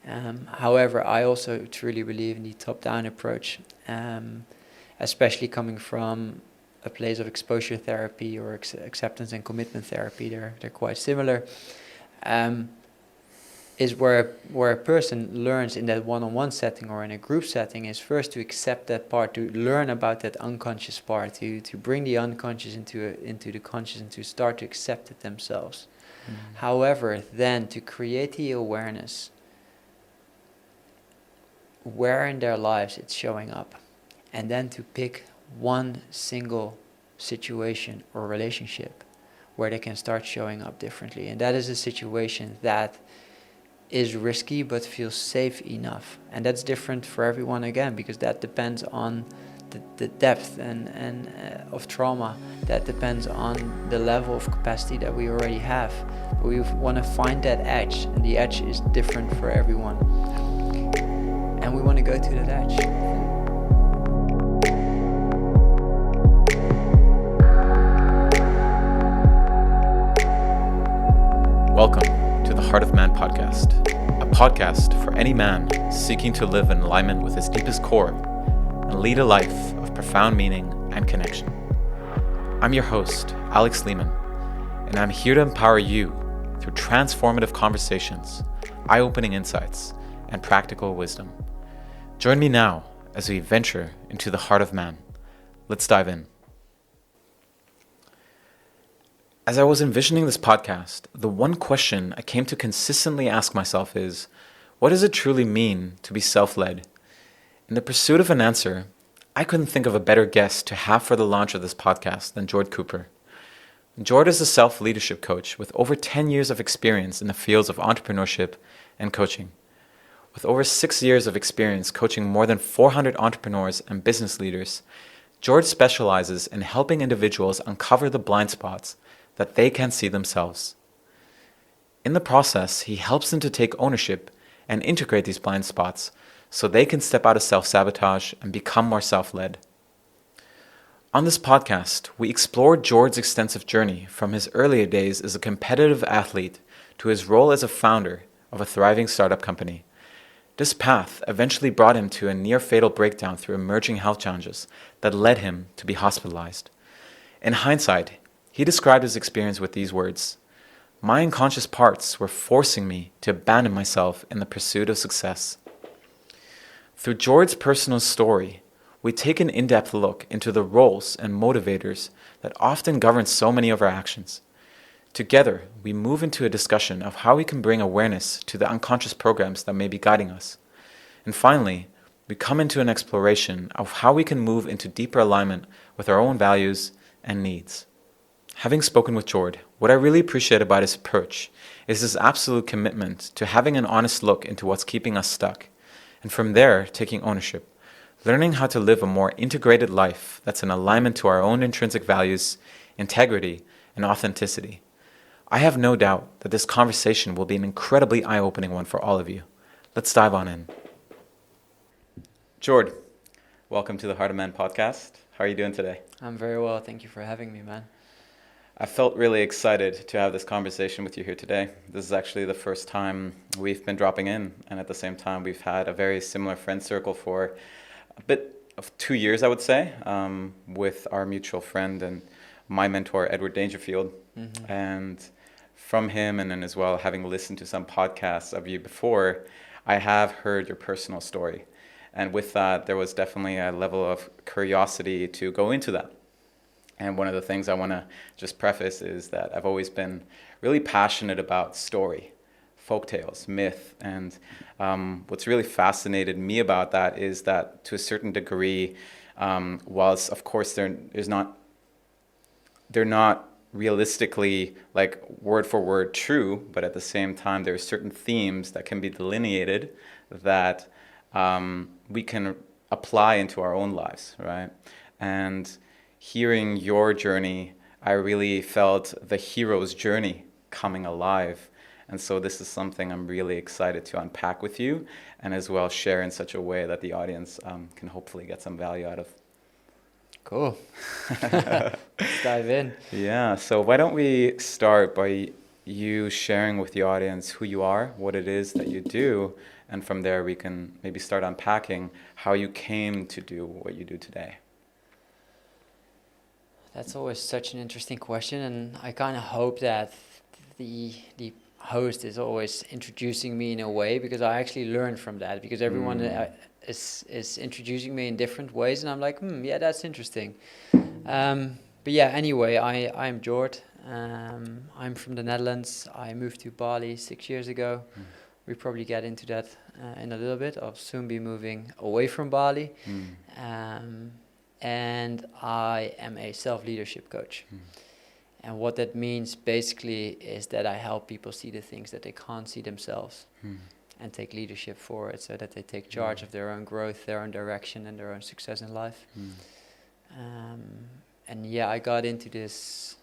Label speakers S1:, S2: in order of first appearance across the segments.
S1: However, I also truly believe in the top-down approach, especially coming from a place of exposure therapy or acceptance and commitment therapy. They're quite similar. Is where a person learns in that one-on-one setting or in a group setting is first to accept that part, to learn about that unconscious part, to bring the unconscious into the conscious and to start to accept it themselves. However, then to create the awareness where in their lives it's showing up, and then to pick one single situation or relationship where they can start showing up differently. And that is a situation that is risky but feels safe enough. And that's different for everyone again, because that depends on the depth and of trauma. That depends on the level of capacity that we already have. But we want to find that edge, and the edge is different for everyone. And we want to go to that edge.
S2: Welcome to the Heart of Man podcast, a podcast for any man seeking to live in alignment with his deepest core and lead a life of profound meaning and connection. I'm your host, Alex Lehman, and I'm here to empower you through transformative conversations, eye-opening insights, and practical wisdom. Join me now as we venture into the heart of man. Let's dive in. As I was envisioning this podcast, the one question I came to consistently ask myself is, what does it truly mean to be self-led? In the pursuit of an answer, I couldn't think of a better guest to have for the launch of this podcast than Jord Cuiper. Jord is a self-leadership coach with over 10 years of experience in the fields of entrepreneurship and coaching. With over 6 years of experience coaching more than 400 entrepreneurs and business leaders, Jord specializes in helping individuals uncover the blind spots that they can't see themselves. In the process, he helps them to take ownership and integrate these blind spots so they can step out of self-sabotage and become more self-led. On this podcast, we explored Jord's extensive journey from his earlier days as a competitive athlete to his role as a founder of a thriving startup company. This path eventually brought him to a near-fatal breakdown through emerging health challenges that led him to be hospitalized. In hindsight, he described his experience with these words: "My unconscious parts were forcing me to abandon myself in the pursuit of success." Through Jord's personal story, we take an in-depth look into the roles and motivators that often govern so many of our actions. Together, we move into a discussion of how we can bring awareness to the unconscious programs that may be guiding us. And finally, we come into an exploration of how we can move into deeper alignment with our own values and needs. Having spoken with Jord, what I really appreciate about his approach is his absolute commitment to having an honest look into what's keeping us stuck, and from there, taking ownership, learning how to live a more integrated life that's in alignment to our own intrinsic values, integrity, and authenticity. I have no doubt that this conversation will be an incredibly eye-opening one for all of you. Let's dive on in. Jord, welcome to the Heart of Man podcast. How are you doing today?
S1: I'm very well. Thank you for having me, man.
S2: I felt really excited to have this conversation with you here today. This is actually the first time we've been dropping in, and at the same time we've had a very similar friend circle for a bit of 2 years, I would say, with our mutual friend and my mentor, Edward Dangerfield. Mm-hmm. And from him, and then as well having listened to some podcasts of you before, I have heard your personal story. And with that, there was definitely a level of curiosity to go into that. And one of the things I want to just preface is that I've always been really passionate about story, folktales, myth. And what's really fascinated me about that is that to a certain degree, whilst of course they're not realistically like word for word true, but at the same time there are certain themes that can be delineated that we can apply into our own lives, right? And hearing your journey, I really felt the hero's journey coming alive. And so this is something I'm really excited to unpack with you and as well share in such a way that the audience can hopefully get some value out of.
S1: Cool. Let's dive in.
S2: Yeah, so why don't we start by you sharing with the audience who you are, what it is that you do, And from there, we can maybe start unpacking how you came to do what you do today.
S1: That's always such an interesting question, and I kind of hope that the host is always introducing me in a way, because I actually learn from that, because everyone is introducing me in different ways, and I'm like, yeah, that's interesting. But yeah, anyway, I'm Jord. I'm from the Netherlands. I moved to Bali 6 years ago. We probably get into that in a little bit. I'll soon be moving away from Bali. And I am a self-leadership coach. And what that means basically is that I help people see the things that they can't see themselves and take leadership for it, so that they take charge of their own growth, their own direction, and their own success in life. And yeah, I got into this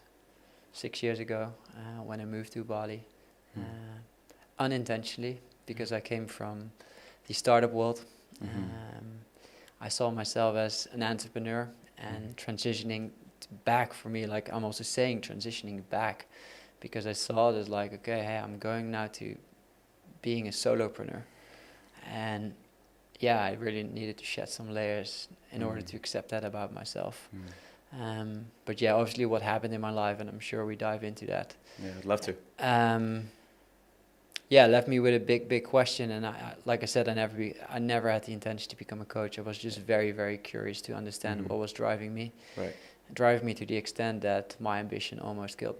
S1: 6 years ago when I moved to Bali, unintentionally, because I came from the startup world. I saw myself as an entrepreneur, and transitioning back for me, like I'm also saying transitioning back, because I saw this like, okay, hey, I'm going now to being a solopreneur. And yeah, I really needed to shed some layers in order to accept that about myself. But yeah, obviously what happened in my life, and I'm sure we dive into that.
S2: Yeah, I'd love to.
S1: Yeah, left me with a big question, and I like I said, I never had the intention to become a coach. I was just very, very curious to understand what was driving me.
S2: Right.
S1: Driving me to the extent that my ambition almost killed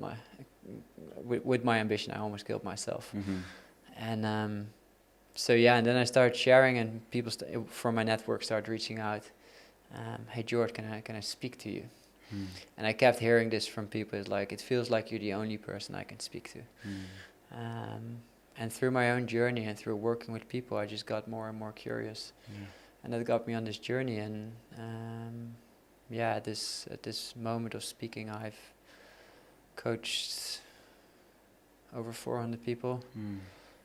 S1: with my ambition, I almost killed myself. And so yeah, and then I started sharing, and people from my network started reaching out. Hey Jord, can I speak to you? And I kept hearing this from people. It's like, it feels like you're the only person I can speak to. And through my own journey and through working with people, I just got more and more curious. And that got me on this journey. And yeah, at this moment of speaking, I've coached over 400 people,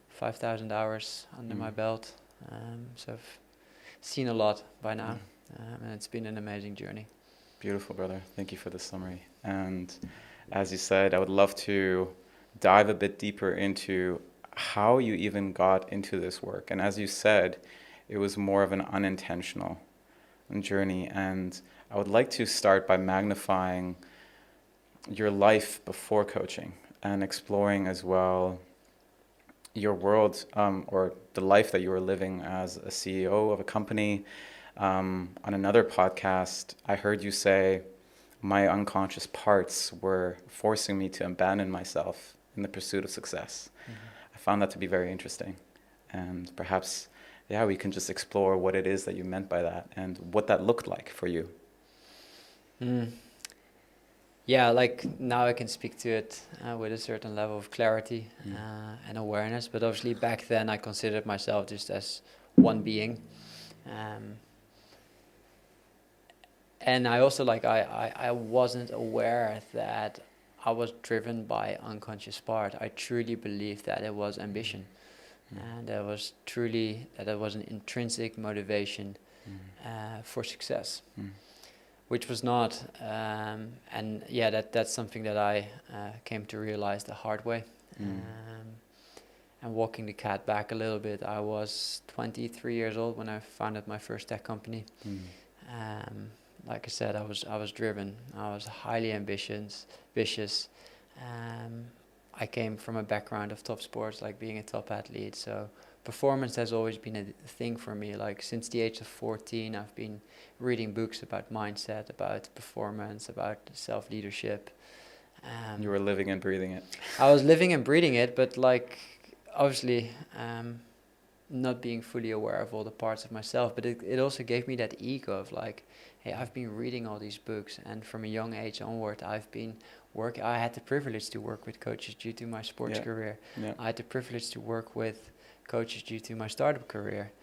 S1: 5,000 hours under my belt. So I've seen a lot by now, and it's been an amazing journey.
S2: Beautiful, brother. Thank you for the summary. And as you said, I would love to dive a bit deeper into how you even got into this work. And as you said, it was more of an unintentional journey. And I would like to start by magnifying your life before coaching and exploring as well your world, or the life that you were living as a CEO of a company. On another podcast, I heard you say, my unconscious parts were forcing me to abandon myself in the pursuit of success. I found that to be very interesting. And perhaps, yeah, we can just explore what it is that you meant by that and what that looked like for you.
S1: Yeah, like now I can speak to it with a certain level of clarity and awareness. But obviously back then I considered myself just as one being. And I also I wasn't aware that I was driven by unconscious part. I truly believed that it was ambition. And that it was an intrinsic motivation for success. Which was not, and yeah, that's something that I came to realize the hard way. And walking the cat back a little bit, I was 23 years old when I founded my first tech company. Like I said, I was driven. I was highly ambitious. I came from a background of top sports, like being a top athlete. So performance has always been a thing for me. Like since the age of 14, I've been reading books about mindset, about performance, about self-leadership.
S2: You were living and breathing it.
S1: I was living and breathing it, but like obviously not being fully aware of all the parts of myself. But it also gave me that ego of like, hey, I've been reading all these books, and from a young age onward, I've been I had the privilege to work with coaches due to my sports career. I had the privilege to work with coaches due to my startup career.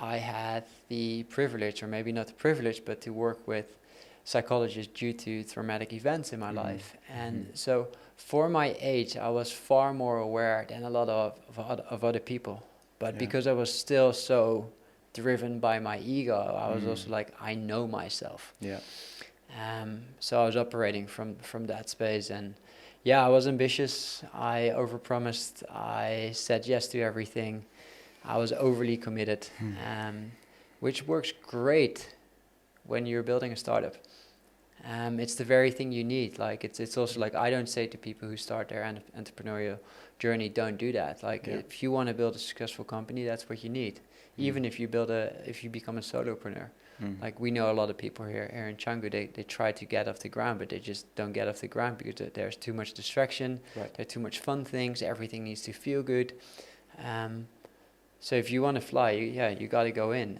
S1: I had the privilege, or maybe not the privilege, but to work with psychologists due to traumatic events in my life. And so for my age, I was far more aware than a lot of other people. But because I was still so driven by my ego, I was also like, I know myself. So I was operating from that space, and yeah, I was ambitious. I overpromised. I said yes to everything. I was overly committed, which works great when you're building a startup. It's the very thing you need. Like it's also like, I don't say to people who start their entrepreneurial journey, don't do that. Like if you want to build a successful company, that's what you need. Even if you become a solopreneur. Like we know a lot of people here in Canggu, they try to get off the ground, but they just don't get off the ground because there's too much distraction. Right. There are too much fun things. Everything needs to feel good. So if you want to fly, you got to go in.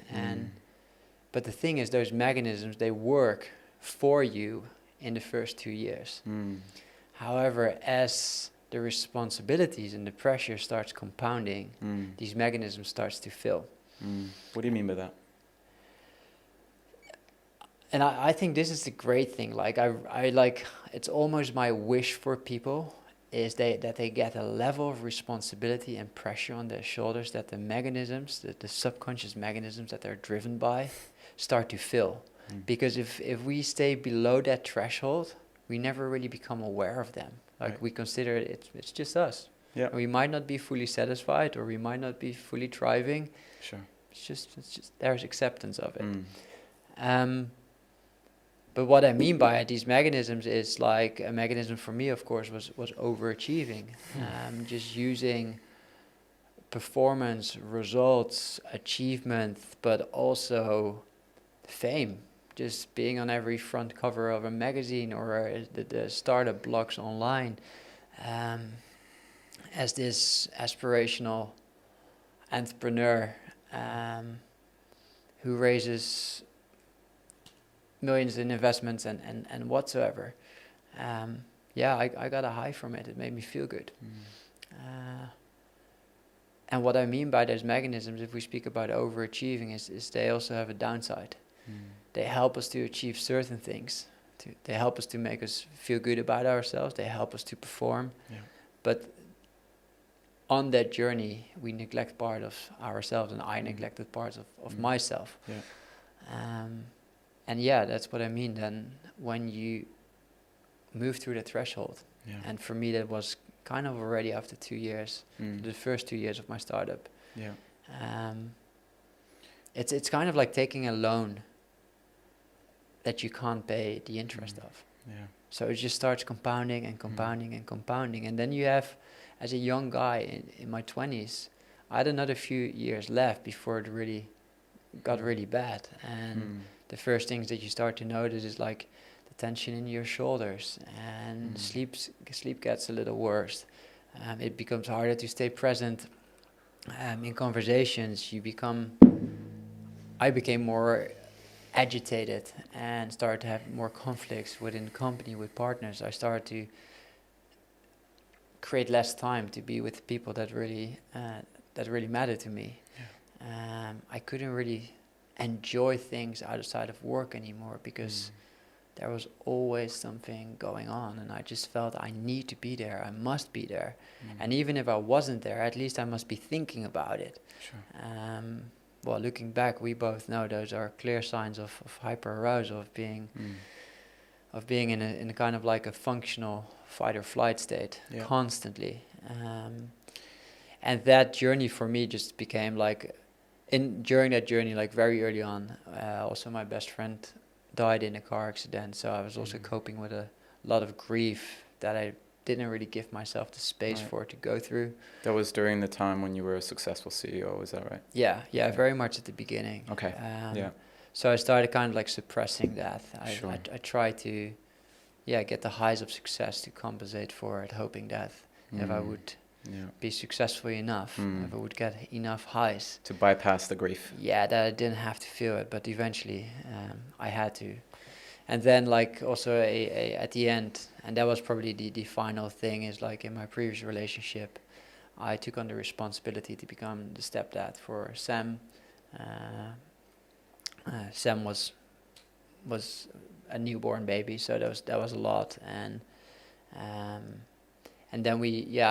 S1: But the thing is, those mechanisms, they work for you in the first 2 years. However, as the responsibilities and the pressure starts compounding, these mechanisms starts to fill.
S2: What do you mean by that?
S1: And I think this is the great thing. Like I like, it's almost my wish for people is that they get a level of responsibility and pressure on their shoulders that the mechanisms, the subconscious mechanisms that they're driven by, start to fill. Because if we stay below that threshold, we never really become aware of them. Like we consider it's just us. Yeah. We might not be fully satisfied, or we might not be fully thriving. Sure. It's just there's acceptance of it. But what I mean by these mechanisms is like a mechanism for me, of course, was overachieving. Just using performance, results, achievement, but also fame. Just being on every front cover of a magazine or the startup blogs online as this aspirational entrepreneur who raises millions in investments and whatsoever. I got a high from it. It made me feel good. And what I mean by those mechanisms, if we speak about overachieving, is they also have a downside. They help us to achieve certain things. They help us to make us feel good about ourselves. They help us to perform. Yeah. But on that journey, we neglect part of ourselves, and I neglected parts of myself. Yeah. And that's what I mean then when you move through the threshold. Yeah. And for me, that was kind of already after 2 years, the first 2 years of my startup. Yeah. It's kind of like taking a loan that you can't pay the interest of. Yeah. So it just starts compounding and compounding and compounding. And then you have, as a young guy in my 20s, I had another few years left before it really got really bad. And the first things that you start to notice is like the tension in your shoulders, and sleep gets a little worse. It becomes harder to stay present in conversations. I became more agitated and started to have more conflicts within the company with partners. I started to create less time to be with people that really mattered to me. Yeah. I couldn't really enjoy things outside of work anymore because there was always something going on, and I just felt I need to be there. I must be there. And even if I wasn't there, at least I must be thinking about it. Sure. Well, looking back, we both know those are clear signs of hyperarousal, of being in a kind of like a functional fight or flight state constantly. And that journey for me just became like, during that journey, like very early on, also my best friend died in a car accident. So I was also coping with a lot of grief that I didn't really give myself the space for to go through.
S2: That was during the time when you were a successful CEO, is that right?
S1: Yeah, very much at the beginning.
S2: Okay.
S1: So I started kind of like suppressing that. I tried to get the highs of success to compensate for it, hoping that if I would be successful enough, if I would get enough highs
S2: to bypass the grief.
S1: Yeah, that I didn't have to feel it, but eventually I had to. And then like also at the end, and that was probably the final thing, is like in my previous relationship, I took on the responsibility to become the stepdad for Sam. Sam was a newborn baby, so that was a lot. And then we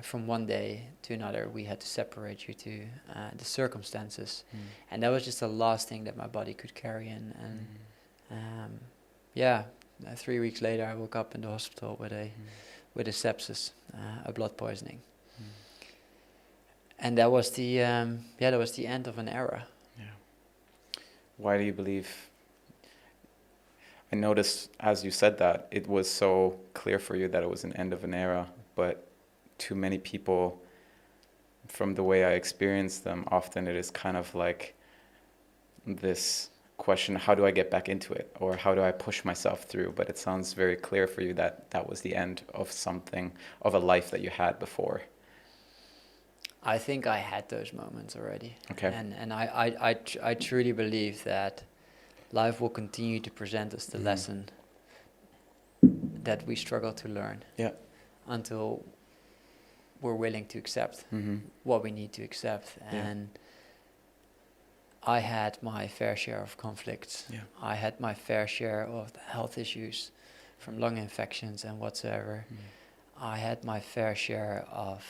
S1: from one day to another we had to separate due to the circumstances, and that was just the last thing that my body could carry. And 3 weeks later I woke up in the hospital with a sepsis, a blood poisoning. And that was the end of an era.
S2: Yeah. Why do you believe? I noticed as you said that it was so clear for you that it was an end of an era, but to many people, from the way I experience them, often it is kind of like this question, how do I get back into it? Or how do I push myself through? But it sounds very clear for you that that was the end of something, of a life that you had before.
S1: I think I had those moments already.
S2: Okay.
S1: And I truly believe that life will continue to present us the lesson that we struggle to learn.
S2: Yeah.
S1: Until we're willing to accept
S2: Mm-hmm.
S1: what we need to accept. And I had my fair share of conflicts.
S2: Yeah.
S1: I had my fair share of health issues, from lung infections and whatsoever. I had my fair share of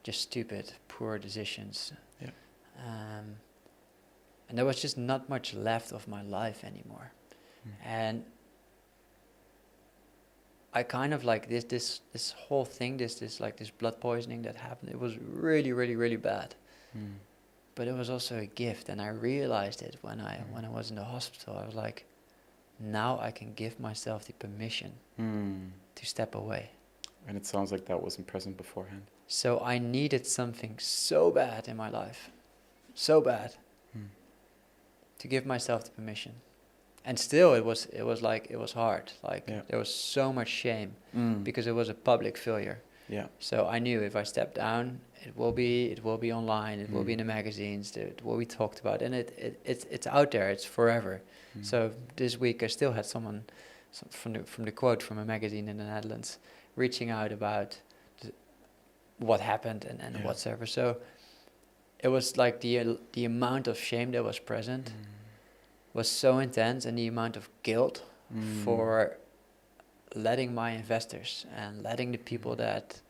S1: just stupid, poor decisions.
S2: Yeah.
S1: And there was just not much left of my life anymore. And I kind of like this whole thing, this blood poisoning that happened. It was really, really, really bad. But it was also a gift, and I realized it when I was in the hospital. I was like, now I can give myself the permission to step away.
S2: And it sounds like that wasn't present beforehand.
S1: So I needed something so bad in my life, so bad, to give myself the permission. And still, it was hard. There was so much shame because it was a public failure.
S2: Yeah.
S1: So I knew if I step down, it will be online, it will be in the magazines, it will be talked about, and it's out there, it's forever. So this week I still had someone from the quote from a magazine in the Netherlands reaching out about what happened and whatsoever. So it was like the amount of shame that was present was so intense, and the amount of guilt for letting my investors and letting the people that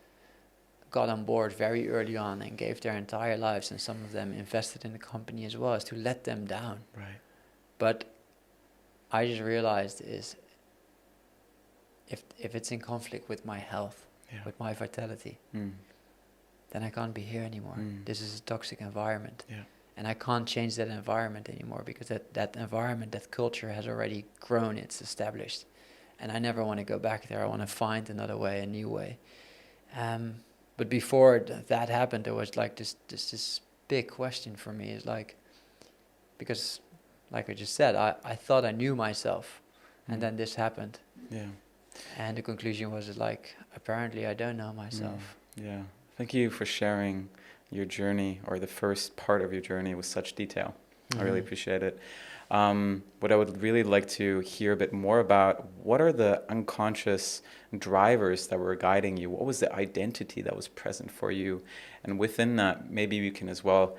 S1: got on board very early on and gave their entire lives, and some of them invested in the company as well, as to let them down.
S2: Right.
S1: But I just realized is if it's in conflict with my health, with my vitality, then I can't be here anymore. This is a toxic environment.
S2: Yeah.
S1: And I can't change that environment anymore, because that environment, that culture has already grown, it's established. And I never want to go back there. I want to find another way, a new way. But before that happened, there was like this big question for me. Is like, because like I just said, I thought I knew myself, and then this happened.
S2: Yeah.
S1: And the conclusion was like, apparently I don't know myself.
S2: Yeah. Thank you for sharing your journey, or the first part of your journey, with such detail. I really appreciate it. What I would really like to hear a bit more about, what are the unconscious drivers that were guiding you? What was the identity that was present for you? And within that, maybe you can as well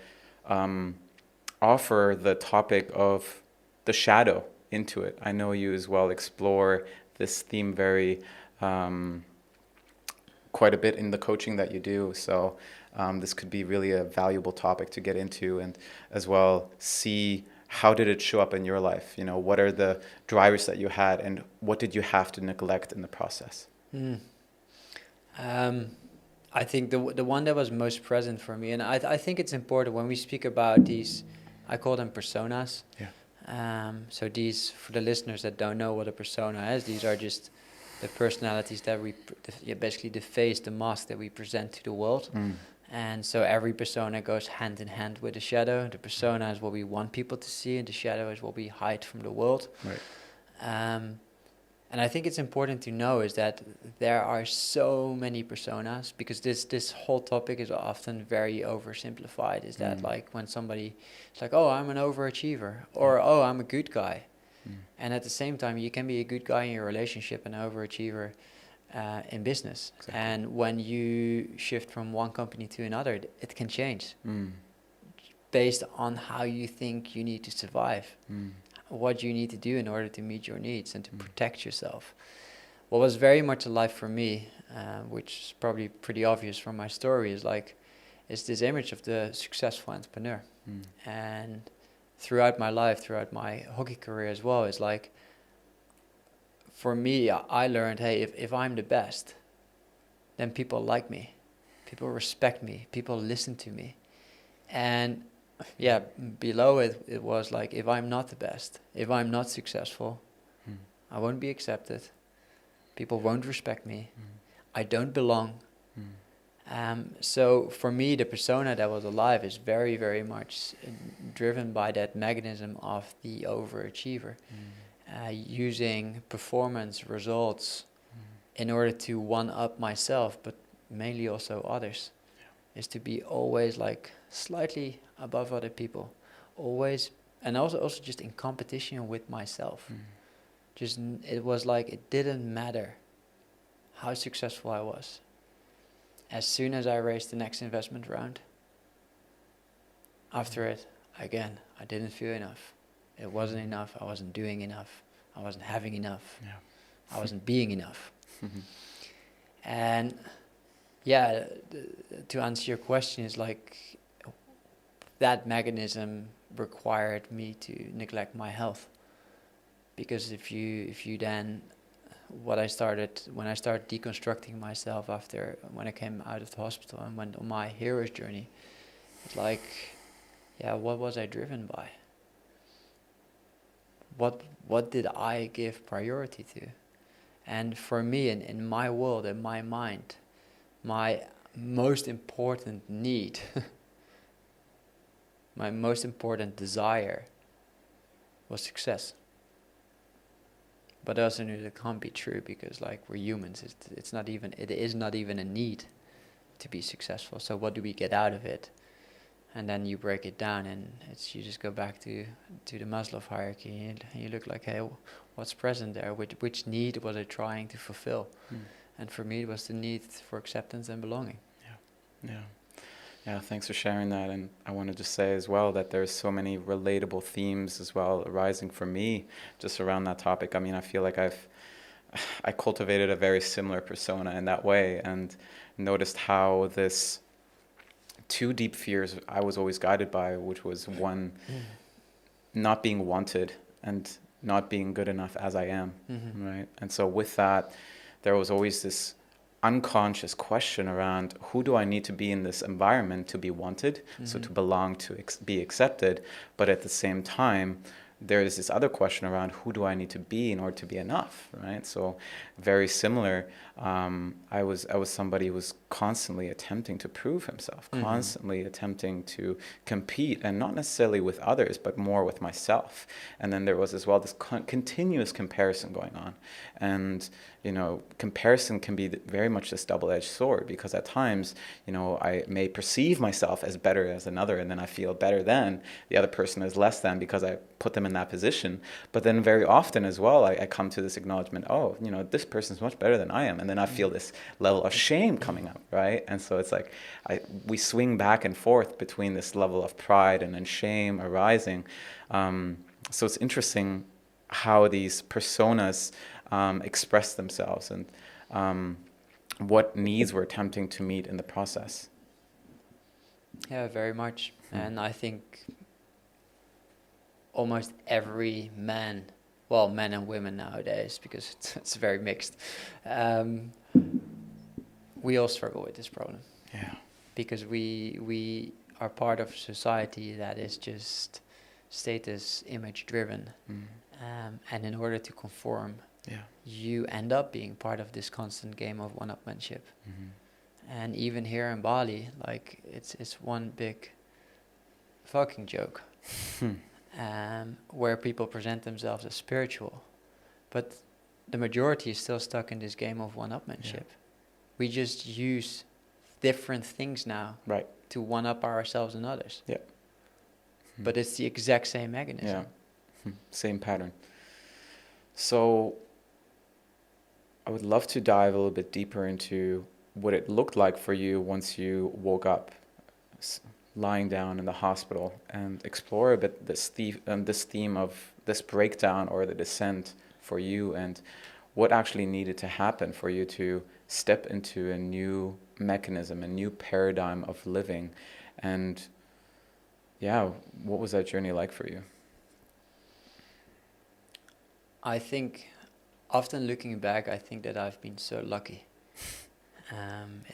S2: offer the topic of the shadow into it. I know you as well explore this theme very quite a bit in the coaching that you do. So this could be really a valuable topic to get into, and as well see how did it show up in your life? You know, what are the drivers that you had, and what did you have to neglect in the process?
S1: I think the one that was most present for me, and I think it's important when we speak about these, I call them personas.
S2: Yeah.
S1: So these, for the listeners that don't know what a persona is, these are just the personalities that we, basically the face, the mask that we present to the world. And so every persona goes hand in hand with the shadow. The persona is what we want people to see, and the shadow is what we hide from the world.
S2: Right.
S1: And I think it's important to know is that there are so many personas, because this whole topic is often very oversimplified. Is that like when somebody is like, oh, I'm an overachiever, or oh, I'm a good guy. And at the same time, you can be a good guy in your relationship and an overachiever in business. Exactly. And when you shift from one company to another, it can change based on how you think you need to survive, what you need to do in order to meet your needs and to protect yourself. What was very much alive for me, which is probably pretty obvious from my story, is this image of the successful entrepreneur. And throughout my life, throughout my hockey career as well, is like, for me, I learned, hey, if I'm the best, then people like me. People respect me. People listen to me. And yeah, below it, it was like, if I'm not the best, if I'm not successful, I won't be accepted. People won't respect me. I don't belong. So for me, the persona that was alive is very, very much driven by that mechanism of the overachiever, using performance results in order to one-up myself, but mainly also others, is to be always like slightly above other people, always, and also just in competition with myself. Just it was like it didn't matter how successful I was. As soon as I raised the next investment round, after it, again, I didn't feel enough. It wasn't enough. I wasn't doing enough. I wasn't having enough.
S2: Yeah.
S1: I wasn't being enough. And yeah, to answer your question, is like that mechanism required me to neglect my health. Because if you then, when I started deconstructing myself after when I came out of the hospital and went on my hero's journey, it's like, yeah, what was I driven by? What did I give priority to? And for me, in my world, in my mind, my most important need, my most important desire was success. But I also knew that can't be true, because like we're humans, it is not even a need to be successful. So what do we get out of it? And then you break it down, and you just go back to the Maslow hierarchy, and you look like, hey, what's present there? Which need was I trying to fulfill? And for me, it was the need for acceptance and belonging.
S2: Yeah, thanks for sharing that. And I wanted to say as well that there's so many relatable themes as well arising for me just around that topic. I mean, I feel like I cultivated a very similar persona in that way, and noticed how this two deep fears I was always guided by, which was one, not being wanted and not being good enough as I am, right? And so with that, there was always this unconscious question around, who do I need to be in this environment to be wanted, so to belong, to be accepted, but at the same time, there is this other question around, who do I need to be in order to be enough, right? So very similar. I was somebody who was constantly attempting to prove himself, constantly attempting to compete, and not necessarily with others, but more with myself. And then there was as well this continuous comparison going on. And, you know, comparison can be very much this double-edged sword, because at times, you know, I may perceive myself as better as another, and then I feel better than the other person is less than, because I put them in that position. But then very often as well, I come to this acknowledgement, oh, you know, this person's much better than I am. And then I feel this level of shame coming up, right? And so it's like we swing back and forth between this level of pride and then shame arising. So it's interesting how these personas express themselves, and what needs we're attempting to meet in the process.
S1: Yeah, very much. And I think almost every man, well, men and women nowadays, because it's very mixed, we all struggle with this problem.
S2: Yeah.
S1: Because we are part of a society that is just status image driven. And in order to conform, you end up being part of this constant game of one-upmanship. And even here in Bali, like it's one big fucking joke. Where people present themselves as spiritual, but the majority is still stuck in this game of one-upmanship. We just use different things now,
S2: right,
S1: to one-up ourselves and others.
S2: Yeah.
S1: But it's the exact same mechanism.
S2: Yeah. Same pattern. So I would love to dive a little bit deeper into what it looked like for you once you woke up, lying down in the hospital, and explore a bit this theme of this breakdown or the descent for you, and what actually needed to happen for you to step into a new mechanism, a new paradigm of living. And yeah, what was that journey like for you?
S1: I think, often looking back, I think that I've been so lucky.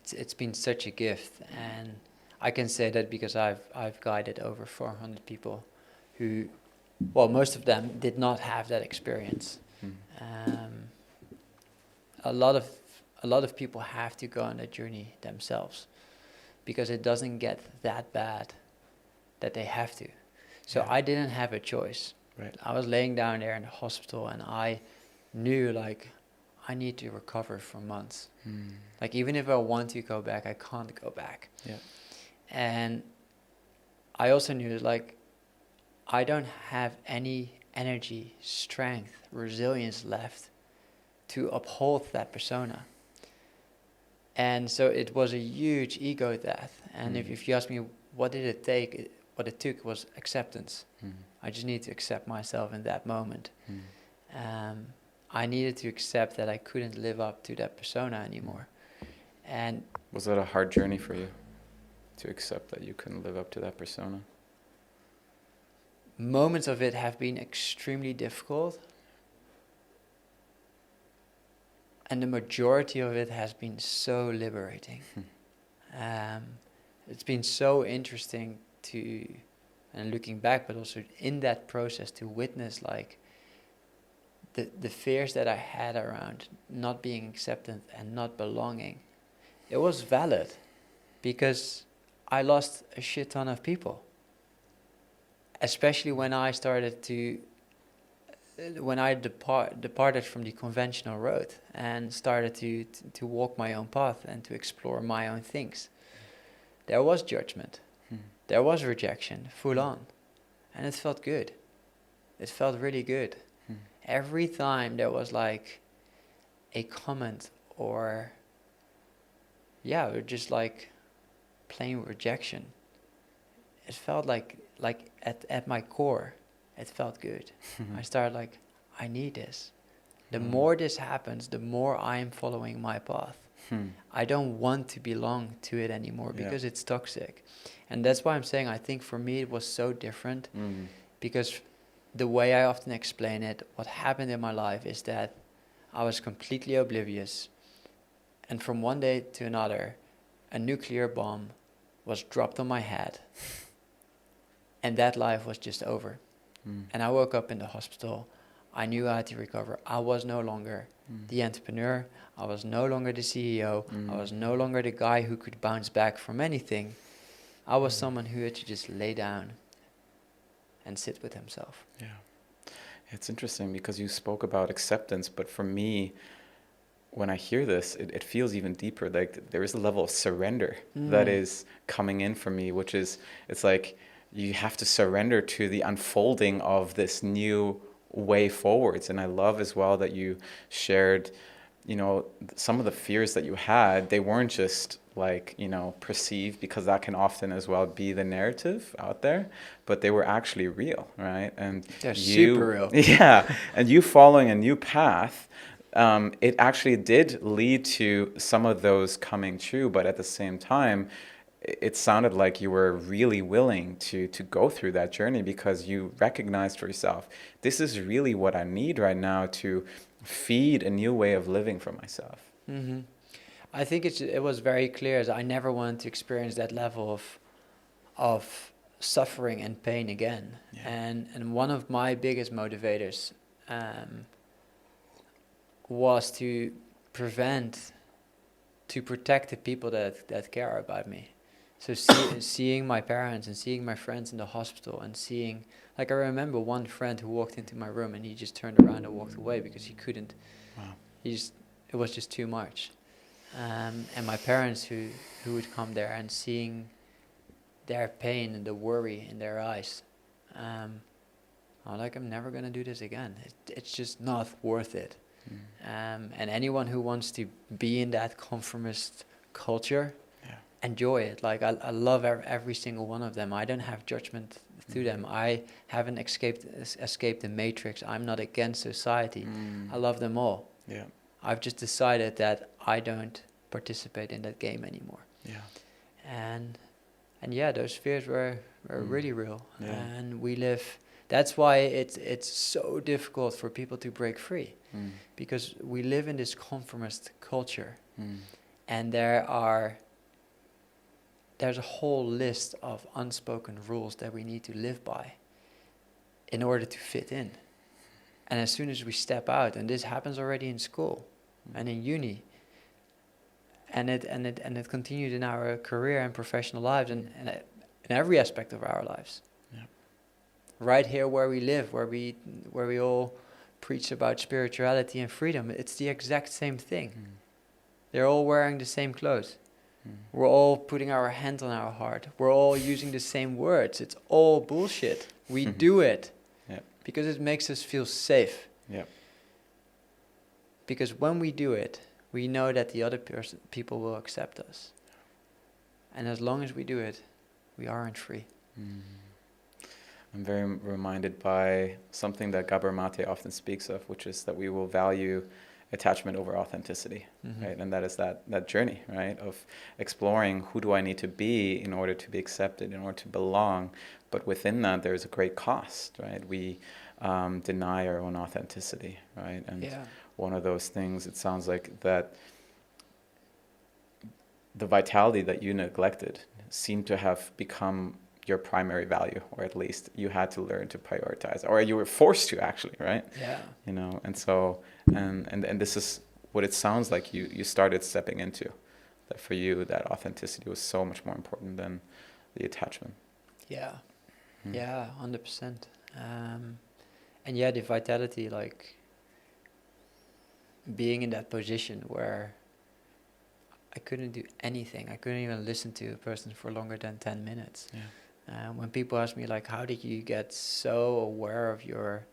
S1: It's been such a gift, and I can say that because I've guided over 400 people who, well, most of them did not have that experience. Um, a lot of people have to go on that journey themselves, because it doesn't get that bad that they have to. So
S2: Yeah.
S1: I didn't have a choice.
S2: Right.
S1: I was laying down there in the hospital, and I knew, like, I need to recover for months. Like, even if I want to go back, I can't go back.
S2: Yeah.
S1: And I also knew, like, I don't have any energy, strength, resilience left to uphold that persona. And so it was a huge ego death. And if you ask me what did it take, what it took was acceptance. I just needed to accept myself in that moment. I needed to accept that I couldn't live up to that persona anymore. And
S2: Was that a hard journey for you, to accept that you couldn't live up to that persona?
S1: moments of it have been extremely difficult. And the majority of it has been so liberating. It's been so interesting to, and looking back, but also in that process, to witness, like, the fears that I had around not being accepted and not belonging. It was valid, because I lost a shit ton of people. Especially when I started to, when I departed from the conventional road and started to walk my own path and to explore my own things. There was judgment. There was rejection, full on. And it felt good. It felt really good. Every time there was, like, a comment or just, like, plain rejection, it felt like at my core, it felt good. I started, like, I need this. The more this happens, the more I'm following my path. I don't want to belong to it anymore, because it's toxic. And that's why I'm saying, I think for me it was so different, because the way I often explain it, what happened in my life is that I was completely oblivious, and from one day to another, a nuclear bomb was dropped on my head, and that life was just over. And I woke up in the hospital. I knew I had to recover. I was no longer the entrepreneur. I was no longer the CEO. I was no longer the guy who could bounce back from anything. I was someone who had to just lay down and sit with himself.
S2: Yeah. It's interesting because you spoke about acceptance, but for me, when I hear this, it feels even deeper. Like there is a level of surrender that is coming in for me, which is, it's like you have to surrender to the unfolding of this new way forwards. And I love as well that you shared, you know, some of the fears that you had, they weren't just like, you know, perceived, because that can often as well be the narrative out there, but they were actually real, right? And
S1: they're super real.
S2: Yeah, and you following a new path, it actually did lead to some of those coming true, but at the same time, it sounded like you were really willing to go through that journey, because you recognized for yourself, this is really what I need right now to feed a new way of living for myself.
S1: I think it was very clear that I never wanted to experience that level of suffering and pain again.
S2: Yeah.
S1: And one of my biggest motivators was to protect the people that care about me. So seeing my parents and seeing my friends in the hospital, and seeing, like, I remember one friend who walked into my room and he just turned around and walked away because he couldn't.
S2: Wow.
S1: It was just too much. And my parents who would come there, and seeing their pain and the worry in their eyes, I'm like, I'm never gonna do this again. It's just not worth it. And anyone who wants to be in that conformist culture, enjoy it. Like, I love every single one of them. I don't have judgment to them. I haven't escaped the matrix. I'm not against society. I love them all.
S2: Yeah.
S1: I've just decided that I don't participate in that game anymore.
S2: Yeah.
S1: And yeah, those fears were really real.
S2: Yeah.
S1: And we live. That's why it's so difficult for people to break free, because we live in this conformist culture. And there's a whole list of unspoken rules that we need to live by in order to fit in. And as soon as we step out, and this happens already in school and in uni, and it continued in our career and professional lives, and in every aspect of our lives.
S2: Yeah.
S1: Right here where we live, where we all preach about spirituality and freedom, it's the exact same thing. They're all wearing the same clothes. We're all putting our hand on our heart. We're all using the same words. It's all bullshit. We do it because it makes us feel safe.
S2: Yeah.
S1: Because when we do it, we know that the other people will accept us. And as long as we do it, we aren't free.
S2: I'm very reminded by something that Gabor Mate often speaks of, which is that we will value attachment over authenticity, right? And that is that journey, right, of exploring who do I need to be in order to be accepted, in order to belong. But within that, there's a great cost, right? We deny our own authenticity, right? And one of those things, it sounds like that the vitality that you neglected seemed to have become your primary value, or at least you had to learn to prioritize, or you were forced to, actually, right?
S1: Yeah.
S2: You know, and so and this is what it sounds like you started stepping into, that for you that authenticity was so much more important than the attachment.
S1: Yeah. Yeah, 100%. And yeah, the vitality, like being in that position where I couldn't do anything. I couldn't even listen to a person for longer than 10 minutes.
S2: Yeah.
S1: When people ask me, like, how did you get so aware of your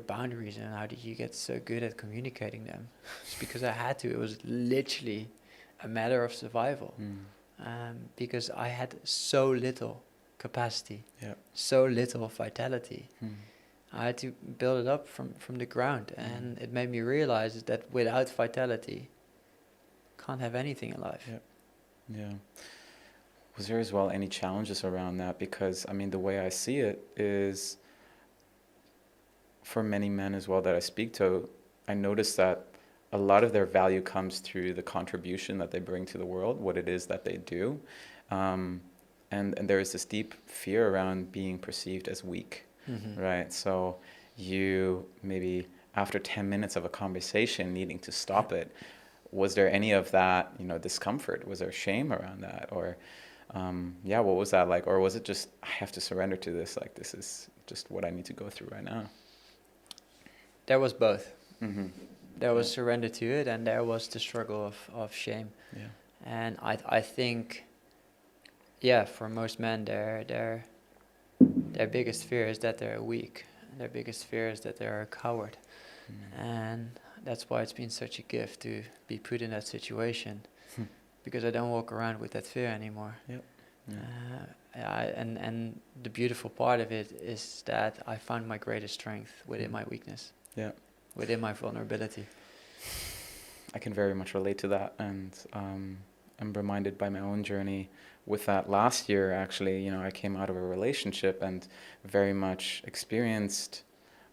S1: boundaries, and how did you get so good at communicating them? It's because I had to. It was literally a matter of survival. Because I had so little capacity, so little vitality. I had to build it up from the ground, and it made me realize that without vitality, can't have anything in life.
S2: Yeah. Was there as well any challenges around that? Because, I mean, the way I see it is, for many men as well that I speak to, I notice that a lot of their value comes through the contribution that they bring to the world, what it is that they do. And there is this deep fear around being perceived as weak, right? So you maybe, after 10 minutes of a conversation, needing to stop it, was there any of that, discomfort? Was there shame around that? Or, what was that like? Or was it just, I have to surrender to this, like this is just what I need to go through right now?
S1: There was both. There was surrender to it, and there was the struggle of shame.
S2: Yeah.
S1: And I think, for most men, their biggest fear is that they're weak. Their biggest fear is that they're a coward. And that's why it's been such a gift to be put in that situation, because I don't walk around with that fear anymore. And the beautiful part of it is that I found my greatest strength within my weakness. Within my vulnerability.
S2: I can very much relate to that, and I'm reminded by my own journey with that last year. Actually, I came out of a relationship and very much experienced,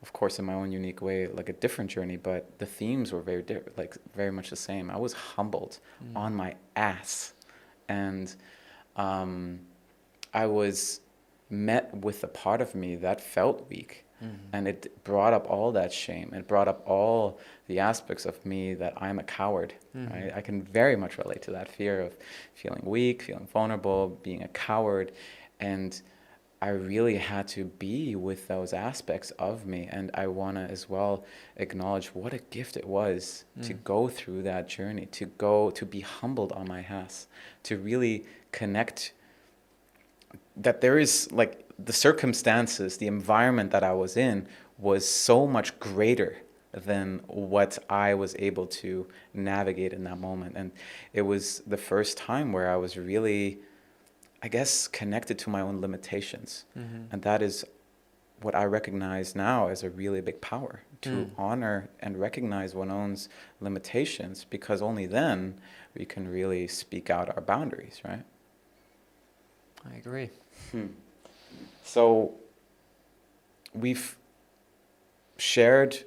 S2: of course, in my own unique way, like a different journey, but the themes were very much the same. I was humbled on my ass, and I was met with a part of me that felt weak. And it brought up all that shame. It brought up all the aspects of me that I'm a coward. Right? I can very much relate to that fear of feeling weak, feeling vulnerable, being a coward. And I really had to be with those aspects of me. And I want to as well acknowledge what a gift it was to go through that journey, to be humbled on my ass, to really connect that there is, like, the circumstances, the environment that I was in was so much greater than what I was able to navigate in that moment. And it was the first time where I was really, I guess, connected to my own limitations. And that is what I recognize now as a really big power, to honor and recognize one's own limitations, because only then we can really speak out our boundaries, right?
S1: I agree.
S2: So we've shared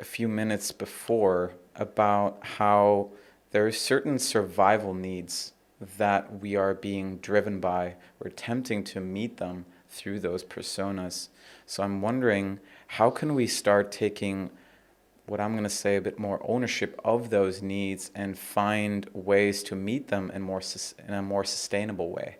S2: a few minutes before about how there are certain survival needs that we are being driven by. We're attempting to meet them through those personas. So I'm wondering, how can we start taking what I'm going to say a bit more ownership of those needs and find ways to meet them in a more sustainable way,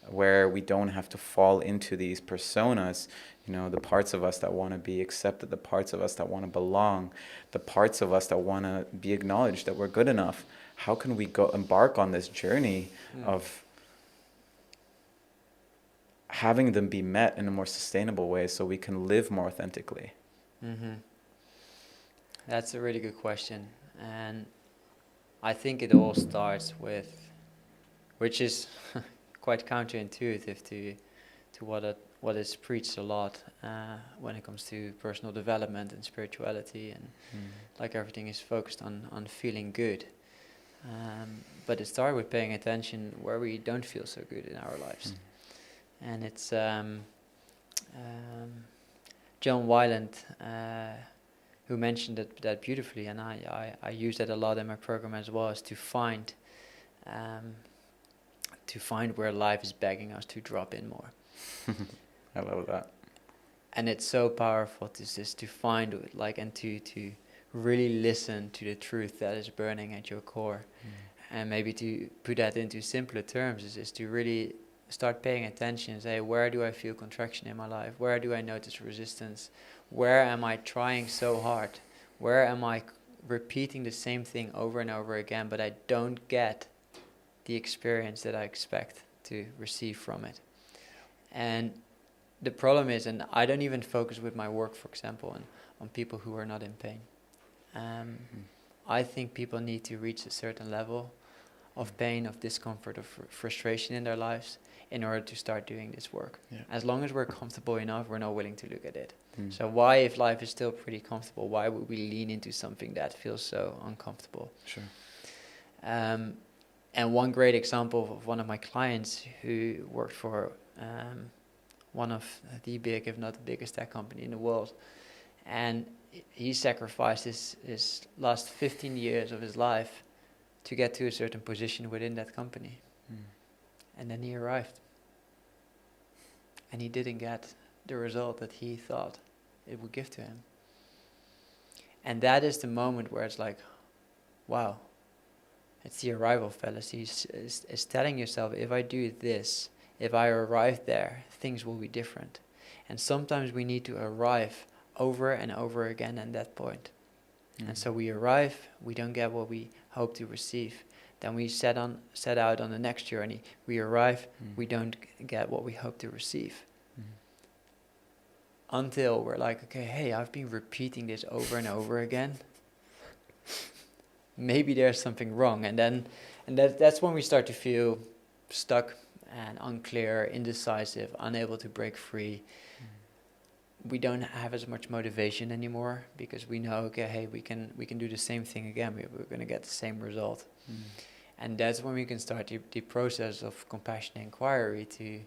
S2: where we don't have to fall into these personas, the parts of us that want to be accepted, the parts of us that want to belong, the parts of us that want to be acknowledged that we're good enough. How can we go embark on this journey of having them be met in a more sustainable way so we can live more authentically?
S1: Mm-hmm. That's a really good question, and I think it all starts with, which is quite counterintuitive to what is preached a lot when it comes to personal development and spirituality, and like everything is focused on feeling good. But it starts with paying attention where we don't feel so good in our lives. And it's John Wyland who mentioned that beautifully, and I use that a lot in my program as well, is to find where life is begging us to drop in more.
S2: I love that.
S1: And it's so powerful to find and to really listen to the truth that is burning at your core. And maybe to put that into simpler terms is to really start paying attention and say, where do I feel contraction in my life? Where do I notice resistance? Where am I trying so hard? Where am I repeating the same thing over and over again, but I don't get the experience that I expect to receive from it? And the problem is, and I don't even focus with my work, for example, on people who are not in pain. I think people need to reach a certain level of pain, of discomfort, of frustration in their lives in order to start doing this work. Yeah. As long as we're comfortable enough, we're not willing to look at it. So why, if life is still pretty comfortable, why would we lean into something that feels so uncomfortable?
S2: Sure.
S1: And one great example of one of my clients who worked for one of the big, if not the biggest tech company in the world, and he sacrificed his last 15 years of his life to get to a certain position within that company. And then he arrived. And he didn't get the result that he thought it would give to him. And that is the moment where it's like, wow, it's the arrival fallacy. It's telling yourself, if I do this, if I arrive there, things will be different. And sometimes we need to arrive over and over again at that point. And so we arrive, we don't get what we hope to receive. Then we set out on the next journey. We arrive, we don't get what we hope to receive. Until we're like, okay, hey, I've been repeating this over and over again. Maybe there's something wrong. And that's when we start to feel stuck and unclear, indecisive, unable to break free. We don't have as much motivation anymore because we know, okay, hey, we can do the same thing again. We're going to get the same result. And that's when we can start the process of compassionate inquiry to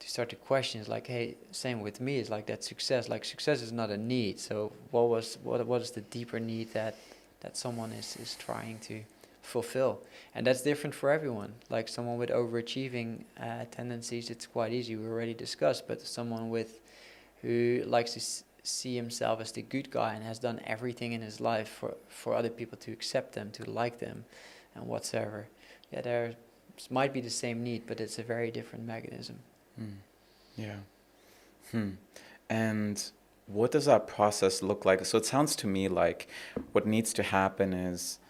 S1: start to question. It's like, hey, same with me. It's like that success. Like success is not a need. So what is the deeper need that someone is trying to fulfill? And that's different for everyone. Like someone with overachieving tendencies, it's quite easy. We already discussed. But someone who likes to see himself as the good guy and has done everything in his life for other people to accept them, to like them, and whatsoever. Yeah, there might be the same need, but it's a very different mechanism.
S2: Yeah. And what does that process look like? So it sounds to me like what needs to happen is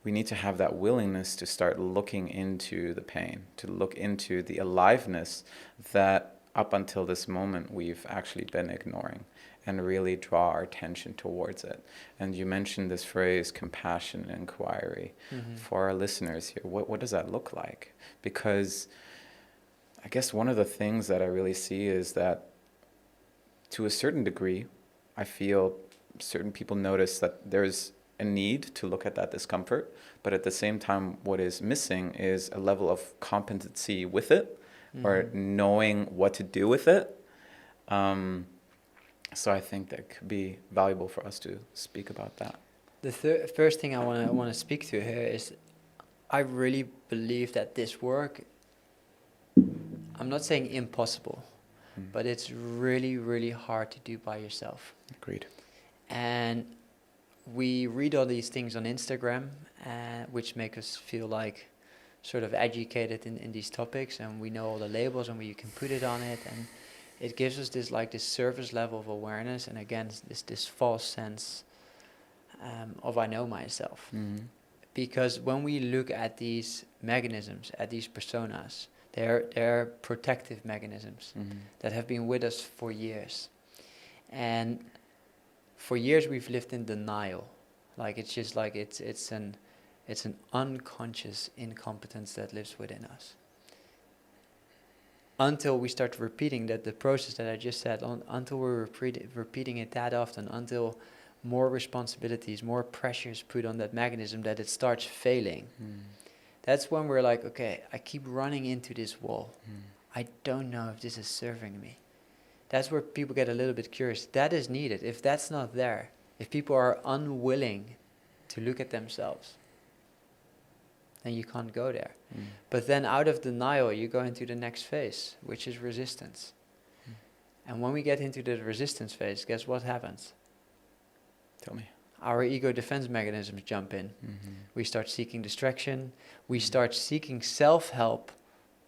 S2: we need to have that willingness to start looking into the pain, to look into the aliveness that up until this moment we've actually been ignoring, and really draw our attention towards it. And you mentioned this phrase, compassion and inquiry. For our listeners here, what does that look like? Because I guess one of the things that I really see is that to a certain degree, I feel certain people notice that there's a need to look at that discomfort, but at the same time, what is missing is a level of competency with it, or knowing what to do with it. So I think that could be valuable for us to speak about that.
S1: The first thing I want to speak to here is I really believe that this work, I'm not saying impossible, but it's really, really hard to do by yourself.
S2: Agreed.
S1: And we read all these things on Instagram, which make us feel like sort of educated in these topics, and we know all the labels and you can put it on it, and it gives us this like this surface level of awareness, and again this false sense of I know myself. Because when we look at these mechanisms, at these personas, they're protective mechanisms that have been with us for years. And for years we've lived in denial. Like it's just like it's an unconscious incompetence that lives within us. Until we start repeating the process that I just said, until we're repeating it that often, until more responsibilities, more pressures put on that mechanism that it starts failing. That's when we're like, okay, I keep running into this wall. I don't know if this is serving me. That's where people get a little bit curious. That is needed. If that's not there, if people are unwilling to look at themselves, then you can't go there. But then out of denial, you go into the next phase, which is resistance. And when we get into the resistance phase, guess what happens?
S2: Tell me.
S1: Our ego defense mechanisms jump in. We start seeking distraction. We start seeking self-help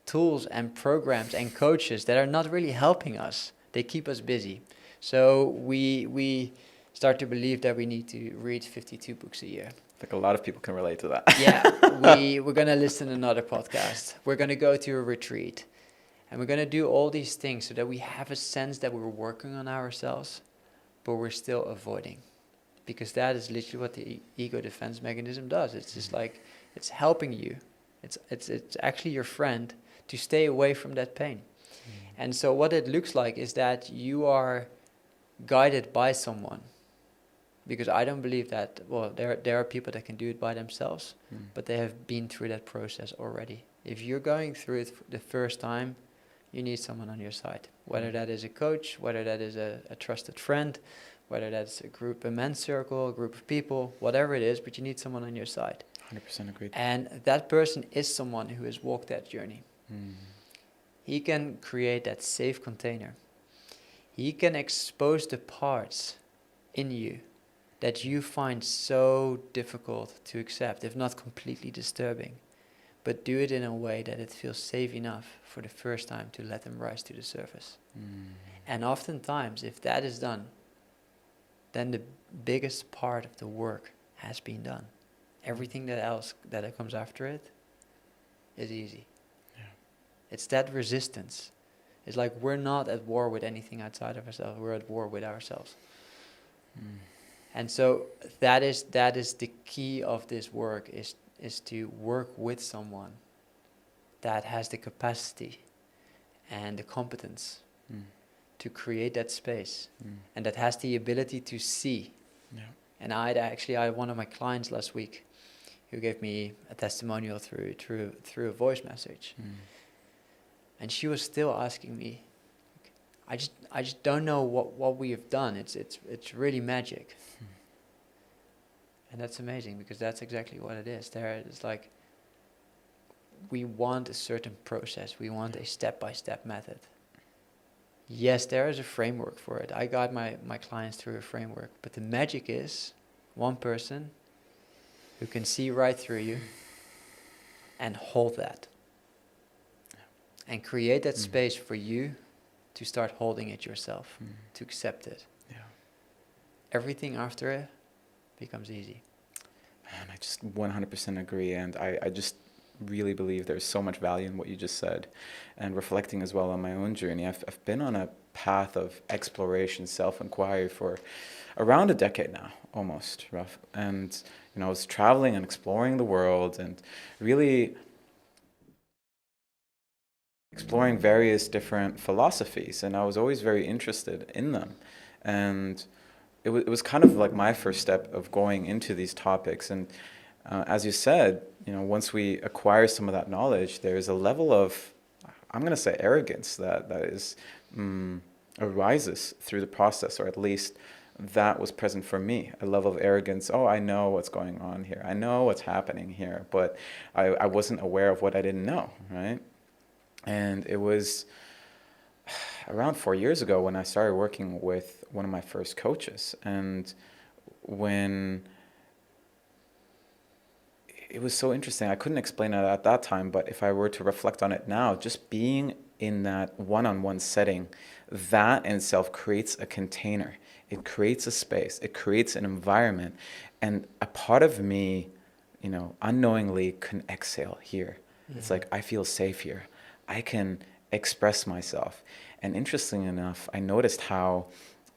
S1: tools and programs and coaches that are not really helping us. They keep us busy. So we start to believe that we need to read 52 books a year.
S2: I think a lot of people can relate to that.
S1: Yeah, we're going to listen to another podcast. We're going to go to a retreat. And we're going to do all these things so that we have a sense that we're working on ourselves, but we're still avoiding. Because that is literally what the ego defense mechanism does. It's just like, it's helping you. It's actually your friend to stay away from that pain. And so what it looks like is that you are guided by someone. Because I don't believe that, well, there are people that can do it by themselves, but they have been through that process already. If you're going through it the first time, you need someone on your side. Whether that is a coach, whether that is a trusted friend, whether that's a men's circle, a group of people, whatever it is, but you need someone on your side.
S2: 100% agreed.
S1: And that person is someone who has walked that journey. He can create that safe container. He can expose the parts in you that you find so difficult to accept, if not completely disturbing, but do it in a way that it feels safe enough for the first time to let them rise to the surface. And oftentimes, if that is done, then the biggest part of the work has been done. Everything that comes after it is easy. Yeah. It's that resistance. It's like we're not at war with anything outside of ourselves. We're at war with ourselves. And so that is the key of this work, is to work with someone that has the capacity and the competence to create that space, and that has the ability to see. Yeah. And I had one of my clients last week who gave me a testimonial through a voice message, and she was still asking me, I just don't know what we have done. It's really magic. And that's amazing, because that's exactly what it is. It's like we want a certain process. We want a step-by-step method. Yes, there is a framework for it. I guide my clients through a framework. But the magic is one person who can see right through you and hold that. And create that space for you to start holding it yourself, to accept it. Yeah. Everything after it becomes easy.
S2: Man, I just 100% agree, and I just really believe there's so much value in what you just said. And reflecting as well on my own journey, I've been on a path of exploration, self-inquiry for around a decade now, almost, rough. And I was traveling and exploring the world and really exploring various different philosophies, and I was always very interested in them. And it was kind of like my first step of going into these topics. And as you said, once we acquire some of that knowledge, there's a level of, I'm going to say, arrogance that arises through the process, or at least that was present for me, a level of arrogance. Oh, I know what's going on here. I know what's happening here, but I wasn't aware of what I didn't know, right? And it was around 4 years ago when I started working with one of my first coaches. And when it was so interesting, I couldn't explain it at that time, but if I were to reflect on it now, just being in that one-on-one setting, that in itself creates a container. It creates a space. It creates an environment. And a part of me, unknowingly can exhale here. Mm-hmm. It's like, I feel safe here. I can express myself. And interestingly enough, I noticed how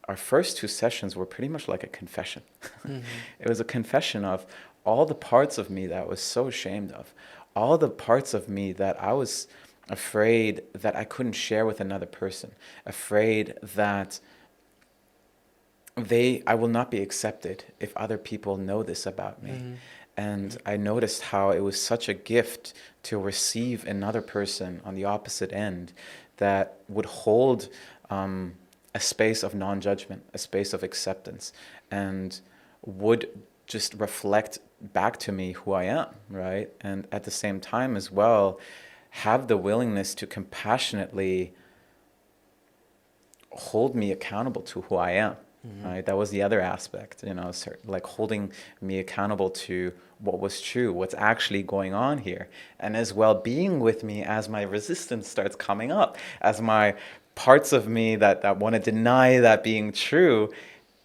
S2: our first 2 sessions were pretty much like a confession. Mm-hmm. It was a confession of all the parts of me that I was so ashamed of, all the parts of me that I was afraid that I couldn't share with another person, afraid that I will not be accepted if other people know this about me. Mm-hmm. And I noticed how it was such a gift to receive another person on the opposite end that would hold a space of non-judgment, a space of acceptance, and would just reflect back to me who I am, right? And at the same time as well, have the willingness to compassionately hold me accountable to who I am. Mm-hmm. Right? That was the other aspect, like holding me accountable to what was true, what's actually going on here. And as well being with me as my resistance starts coming up, as my parts of me that want to deny that being true,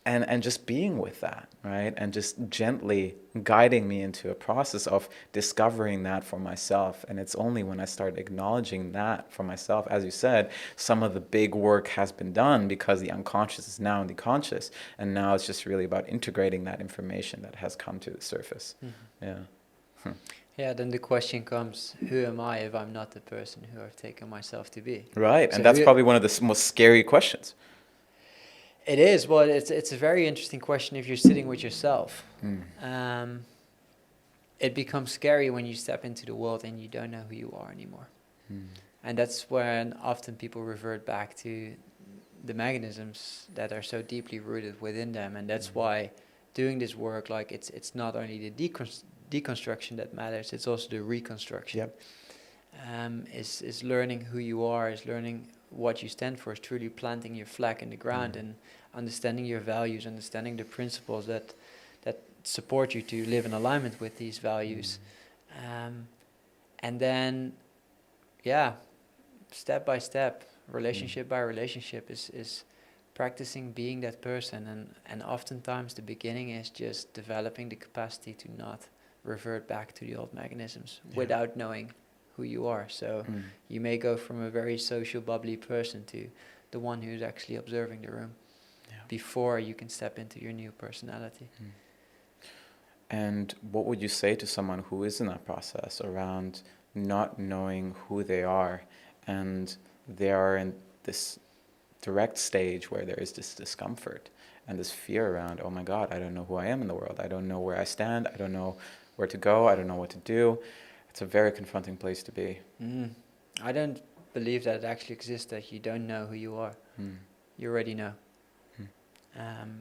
S2: and just being with that, right? And just gently guiding me into a process of discovering that for myself. And it's only when I start acknowledging that for myself, as you said, some of the big work has been done because the unconscious is now in the conscious. And now it's just really about integrating that information that has come to the surface. Mm-hmm. Yeah.
S1: Yeah, then the question comes, who am I if I'm not the person who I've taken myself to be?
S2: Right, so and that's probably one of the most scary questions.
S1: It is. Well, it's a very interesting question if you're sitting with yourself. It becomes scary when you step into the world and you don't know who you are anymore. And that's when often people revert back to the mechanisms that are so deeply rooted within them. And that's why doing this work, like it's not only the deconstruction that matters, it's also the reconstruction.
S2: Yep.
S1: Is learning who you are, is learning what you stand for, is truly planting your flag in the ground and understanding your values, understanding the principles that support you to live in alignment with these values. And then, step by step, relationship by relationship is practicing being that person. And oftentimes the beginning is just developing the capacity to not revert back to the old mechanisms without knowing who you are. So you may go from a very social, bubbly person to the one who's actually observing the room before you can step into your new personality.
S2: And what would you say to someone who is in that process around not knowing who they are, and they are in this direct stage where there is this discomfort and this fear around, oh my God, I don't know who I am in the world. I don't know where I stand. I don't know where to go. I don't know what to do. It's a very confronting place to be.
S1: I don't believe that it actually exists, that you don't know who you are. You already know.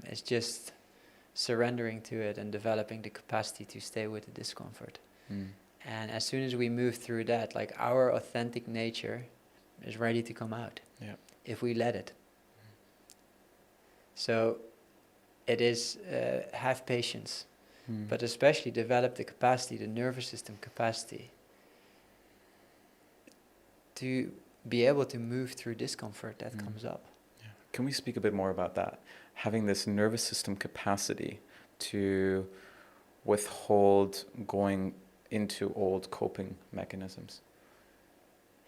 S1: It's just surrendering to it and developing the capacity to stay with the discomfort. And as soon as we move through that, like our authentic nature is ready to come out if we let it. So it is have patience. But especially develop the capacity, the nervous system capacity, to be able to move through discomfort that comes up.
S2: Can we speak a bit more about that? Having this nervous system capacity to withhold going into old coping mechanisms.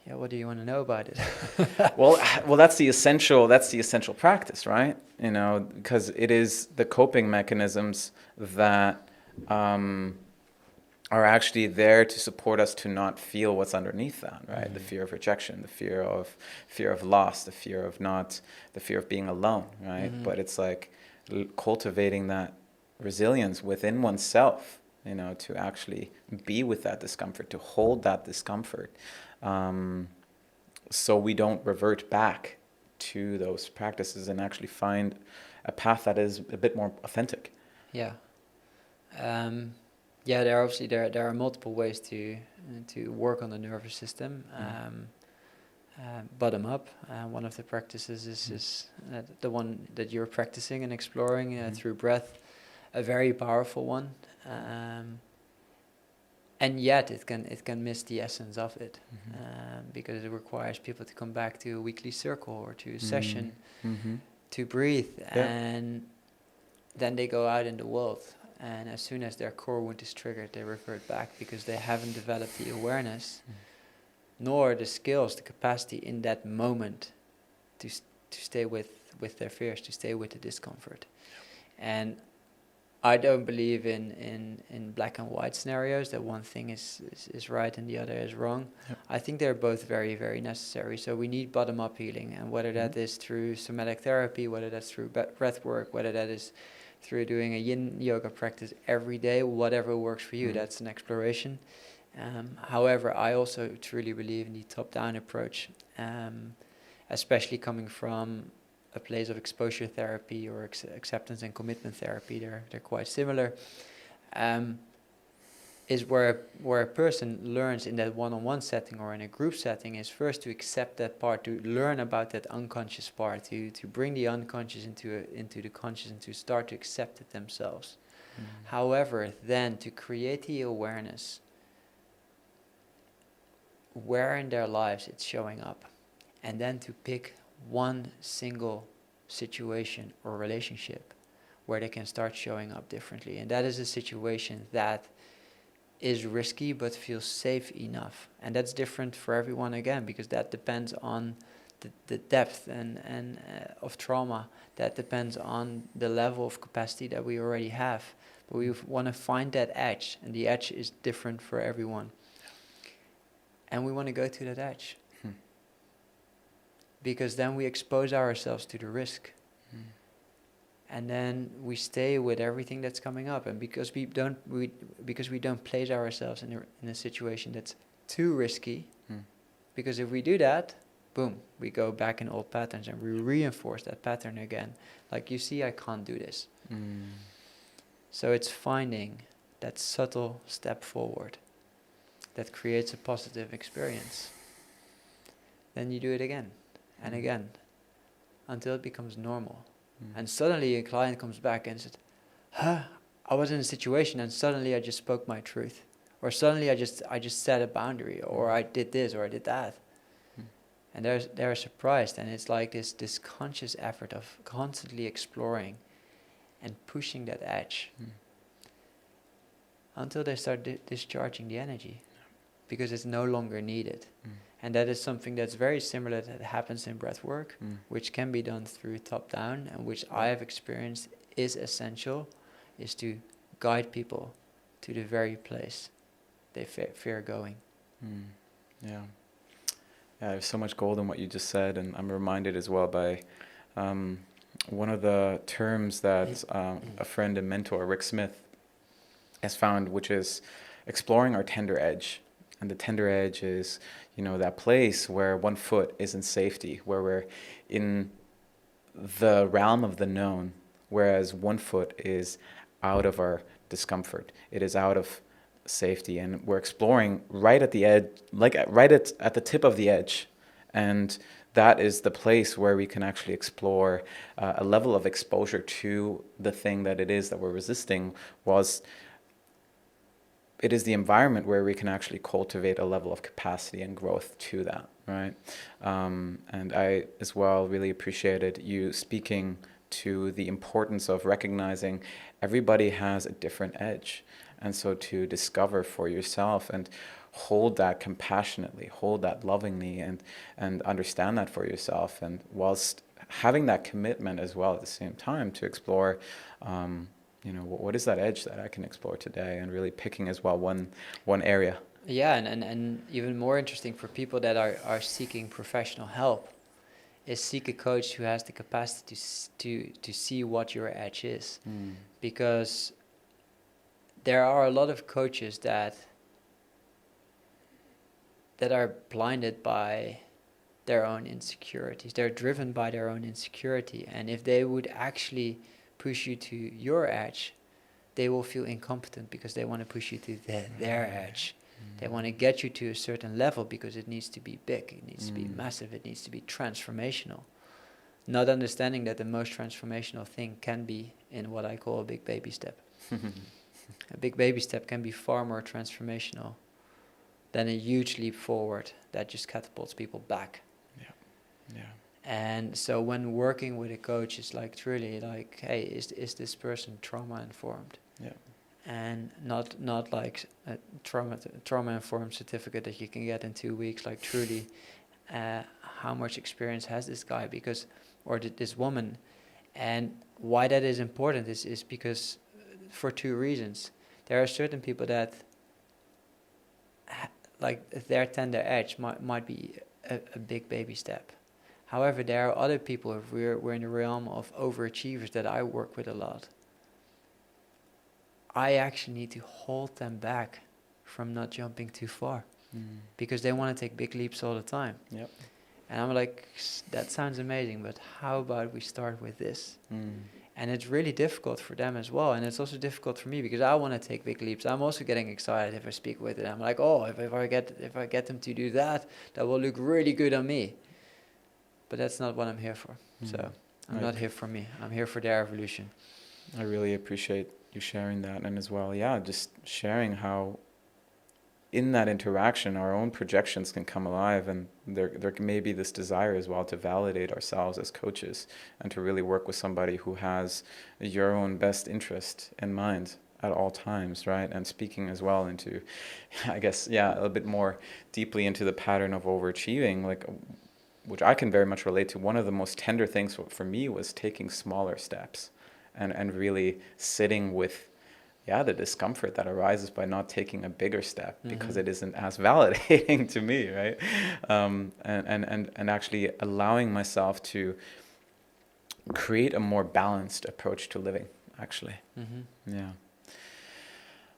S1: Yeah, what do you want to know about it?
S2: Well, that's the essential practice, right? Because it is the coping mechanisms that are actually there to support us to not feel what's underneath that, right? The fear of rejection, the fear of loss, the fear of being alone, right? But it's like cultivating that resilience within oneself, to actually be with that discomfort, to hold that discomfort, so we don't revert back to those practices and actually find a path that is a bit more authentic?
S1: Yeah. Yeah, there are obviously there are multiple ways to work on the nervous system. Bottom up. One of the practices is the one that you're practicing and exploring through breath, a very powerful one. And yet it can miss the essence of it, because it requires people to come back to a weekly circle or to a session to breathe, and then they go out in the world, and as soon as their core wound is triggered, they revert back because they haven't developed the awareness nor the skills, the capacity in that moment to stay with their fears, to stay with the discomfort. And I don't believe in black and white scenarios, that one thing is right and the other is wrong.
S2: Yep.
S1: I think they're both very, very necessary. So we need bottom-up healing, and whether that is through somatic therapy, whether that's through breath work, whether that is through doing a yin yoga practice every day, whatever works for you, that's an exploration. However, I also truly believe in the top-down approach, especially coming from a place of exposure therapy or acceptance and commitment therapy. They're quite similar. Is where a person learns in that one-on-one setting or in a group setting is first to accept that part, to learn about that unconscious part, to bring the unconscious into the conscious and to start to accept it themselves. However, then to create the awareness where in their lives it's showing up, and then to pick one single situation or relationship where they can start showing up differently. And that is a situation that is risky but feels safe enough. And that's different for everyone again, because that depends on the depth and of trauma. That depends on the level of capacity that we already have. But we want to find that edge, and the edge is different for everyone. And we want to go to that edge. Because then we expose ourselves to the risk. And then we stay with everything that's coming up. And because we don't place ourselves in a situation that's too risky, because if we do that, boom, we go back in old patterns and we reinforce that pattern again. Like, you see, I can't do this. So it's finding that subtle step forward that creates a positive experience. Then you do it again and again until it becomes normal. And suddenly a client comes back and says, I was in a situation and suddenly I just spoke my truth. Or suddenly I just set a boundary, or I did this or I did that. And they're surprised, and it's like this conscious effort of constantly exploring and pushing that edge until they start discharging the energy, because it's no longer needed. And that is something that's very similar that happens in breath work, which can be done through top down, and which I have experienced is essential, is to guide people to the very place they fear going.
S2: Yeah, there's so much gold in what you just said, and I'm reminded as well by one of the terms that a friend and mentor, Rick Smith, has found, which is exploring our tender edge. And the tender edge is, that place where one foot is in safety, where we're in the realm of the known, whereas one foot is out of our discomfort. It is out of safety, and we're exploring right at the edge, like right at the tip of the edge. And that is the place where we can actually explore a level of exposure to the thing that it is that we're resisting, whilst it is the environment where we can actually cultivate a level of capacity and growth to that, right? And I, as well, really appreciated you speaking to the importance of recognizing everybody has a different edge. And so to discover for yourself and hold that compassionately, hold that lovingly, and understand that for yourself. And whilst having that commitment as well at the same time to explore, what is that edge that I can explore today, and really picking as well one area.
S1: Yeah, and even more interesting for people that are seeking professional help is seek a coach who has the capacity to see what your edge is. Because there are a lot of coaches that are blinded by their own insecurities. They're driven by their own insecurity. And if they would actually push you to your edge, they will feel incompetent because they want to push you to their edge. They want to get you to a certain level because it needs to be big, it needs to be massive, it needs to be transformational. Not understanding that the most transformational thing can be in what I call a big baby step. A big baby step can be far more transformational than a huge leap forward that just catapults people back.
S2: Yeah.
S1: And so when working with a coach, it's like truly like, hey, is this person trauma informed?
S2: Yeah.
S1: And not like a trauma informed certificate that you can get in 2 weeks. Like truly, how much experience has this guy or this woman? And why that is important is because for 2 reasons. There are certain people that like their tender edge might be a big baby step. However, there are other people, if we're in the realm of overachievers that I work with a lot, I actually need to hold them back from not jumping too far because they want to take big leaps all the time.
S2: Yep.
S1: And I'm like, that sounds amazing, but how about we start with this? And it's really difficult for them as well. And it's also difficult for me because I want to take big leaps. I'm also getting excited if I speak with it. I'm like, oh, if I get them to do that, that will look really good on me. But that's not what I'm here for. So I'm not here for me. I'm here for their evolution.
S2: I really appreciate you sharing that, and as well, just sharing how in that interaction our own projections can come alive, and there may be this desire as well to validate ourselves as coaches and to really work with somebody who has your own best interest in mind at all times, right? And speaking as well into, I guess, a little bit more deeply into the pattern of overachieving, like, which I can very much relate to. One of the most tender things for me was taking smaller steps and really sitting with the discomfort that arises by not taking a bigger step because it isn't as validating to me, right? And actually allowing myself to create a more balanced approach to living, actually. Yeah.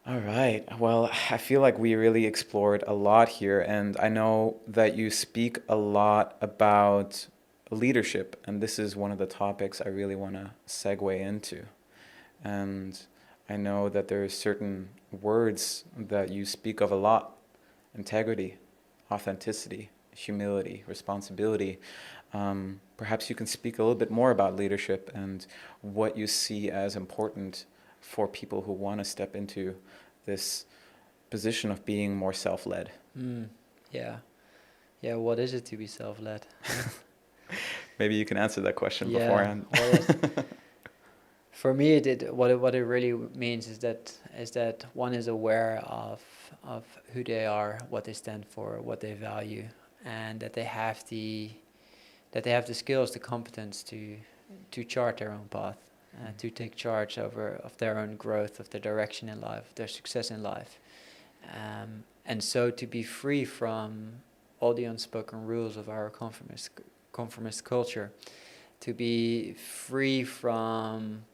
S2: All right. Well, I feel like we really explored a lot here, and I know that you speak a lot about leadership, and this is one of the topics I really want to segue into. And I know that there are certain words that you speak of a lot: integrity, authenticity, humility, responsibility. Perhaps you can speak a little bit more about leadership and what you see as important for people who want to step into this position of being more self-led.
S1: Yeah, what is it to be self-led?
S2: Maybe you can answer that question beforehand.
S1: For me, what it really means is that one is aware of who they are, what they stand for, what they value, and that they have the skills, the competence to chart their own path, to take charge of their own growth, of their direction in life, their success in life, and so to be free from all the unspoken rules of our conformist culture, to be free from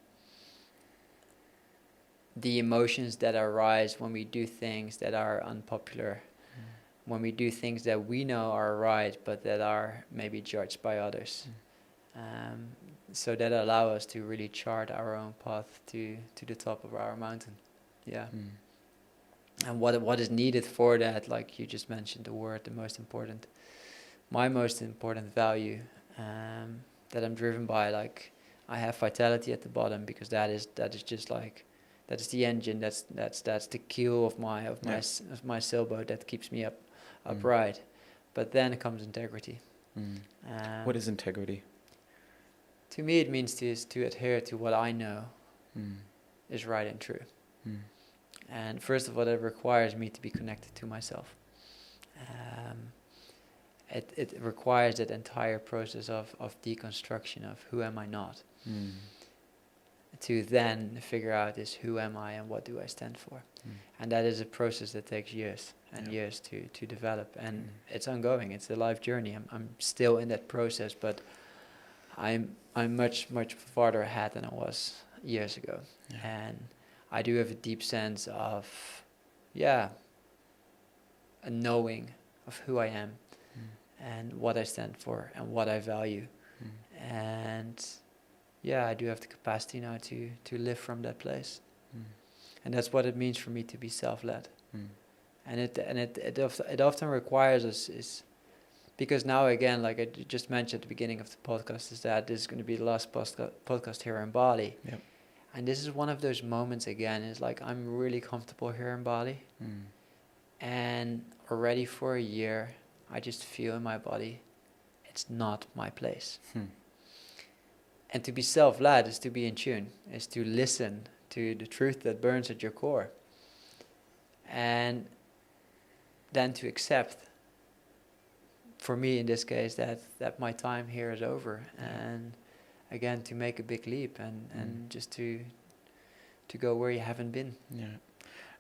S1: the emotions that arise when we do things that are unpopular, when we do things that we know are right but that are maybe judged by others. So that allow us to really chart our own path to the top of our mountain. And what is needed for that, like you just mentioned, my most important value that I'm driven by, like I have vitality at the bottom because that is just like, that is the engine, that's the keel of my sailboat that keeps me upright. But then comes integrity.
S2: What is integrity?
S1: To me, it means to adhere to what I know is right and true. And first of all, it requires me to be connected to myself. It requires that entire process of deconstruction of who am I not. To then figure out is who am I and what do I stand for. And that is a process that takes years and years to develop. And it's ongoing. It's a life journey. I'm still in that process, but I'm much farther ahead than I was years ago. And I do have a deep sense of a knowing of who I am and what I stand for and what I value. And yeah, I do have the capacity now to live from that place. And that's what it means for me to be self-led. And it often requires us is, because now again, like I just mentioned at the beginning of the podcast, is that this is going to be the last podcast here in Bali.
S2: Yep.
S1: And this is one of those moments again, is like I'm really comfortable here in Bali. And already for a year, I just feel in my body, it's not my place. And to be self-led is to be in tune, is to listen to the truth that burns at your core. And then to accept, for me in this case, that my time here is over. And again, to make a big leap and just to go where you haven't been.
S2: Yeah.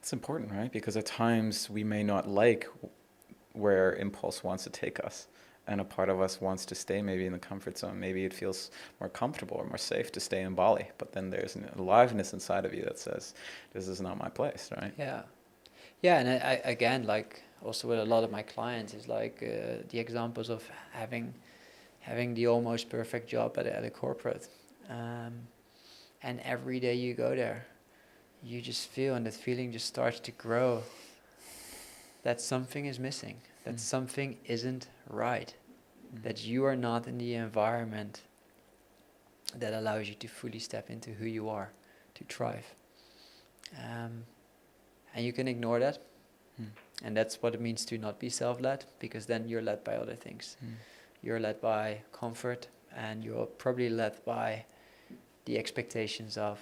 S2: It's important, right? Because at times we may not like where impulse wants to take us. And a part of us wants to stay maybe in the comfort zone. Maybe it feels more comfortable or more safe to stay in Bali. But then there's an aliveness inside of you that says, this is not my place, right?
S1: Yeah. Yeah, and I again, like also with a lot of my clients, is like the examples of having the almost perfect job at a corporate. And every day you go there, you just feel, and that feeling just starts to grow, that something is missing, that something isn't right, that you are not in the environment that allows you to fully step into who you are, to thrive. And you can ignore that. And that's what it means to not be self-led, because then you're led by other things. You're led by comfort, and you're probably led by the expectations of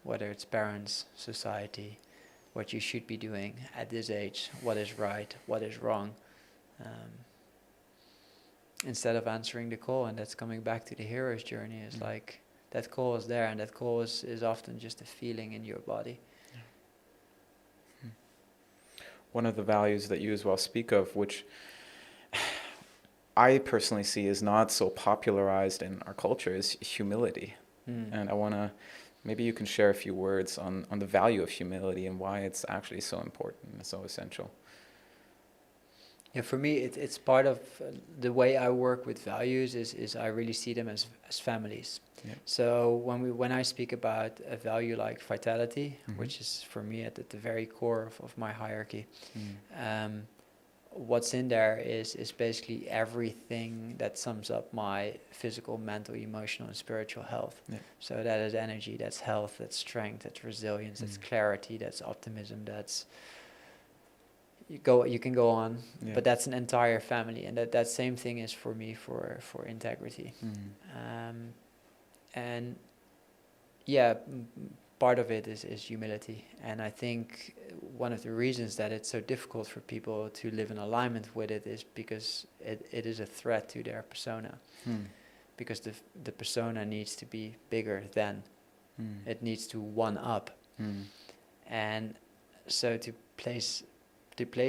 S1: whether it's parents, society, what you should be doing at this age, what is right, what is wrong, instead of answering the call. And that's coming back to the hero's journey. It's like that call is there, and that call is often just a feeling in your body.
S2: One of the values that you as well speak of, which I personally see is not so popularized in our culture, is humility. And I want to, maybe you can share a few words on the value of humility and why it's actually so important and so essential.
S1: Yeah, for me, it's part of the way I work with values is I really see them as families.
S2: Yeah.
S1: So when I speak about a value like vitality, which is for me at the very core of my hierarchy, what's in there is basically everything that sums up my physical, mental, emotional, and spiritual health. Yeah. So that is energy, that's health, that's strength, that's resilience, that's clarity, that's optimism, that's you can go on, but that's an entire family. And that same thing is for me for integrity. And yeah, part of it is humility. And I think one of the reasons that it's so difficult for people to live in alignment with it is because it is a threat to their persona. Because the persona needs to be bigger than. It needs to one up. And so to place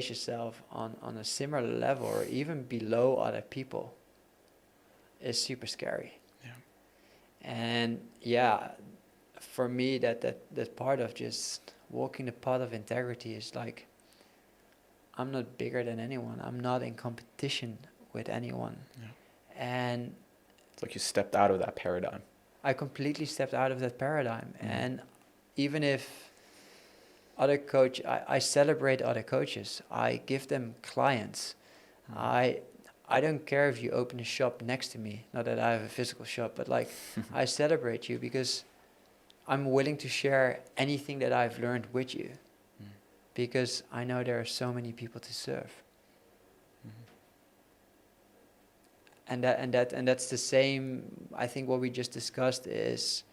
S1: yourself on a similar level or even below other people is super scary. And yeah, for me that part of just walking the path of integrity is like, I'm not bigger than anyone. I'm not in competition with anyone. And
S2: it's like you stepped out of that paradigm.
S1: I completely stepped out of that paradigm. And even if other coach, I celebrate other coaches. I give them clients. I don't care if you open a shop next to me. Not that I have a physical shop, but like I celebrate you because I'm willing to share anything that I've learned with you, because I know there are so many people to serve. And that's the same. I think what we just discussed is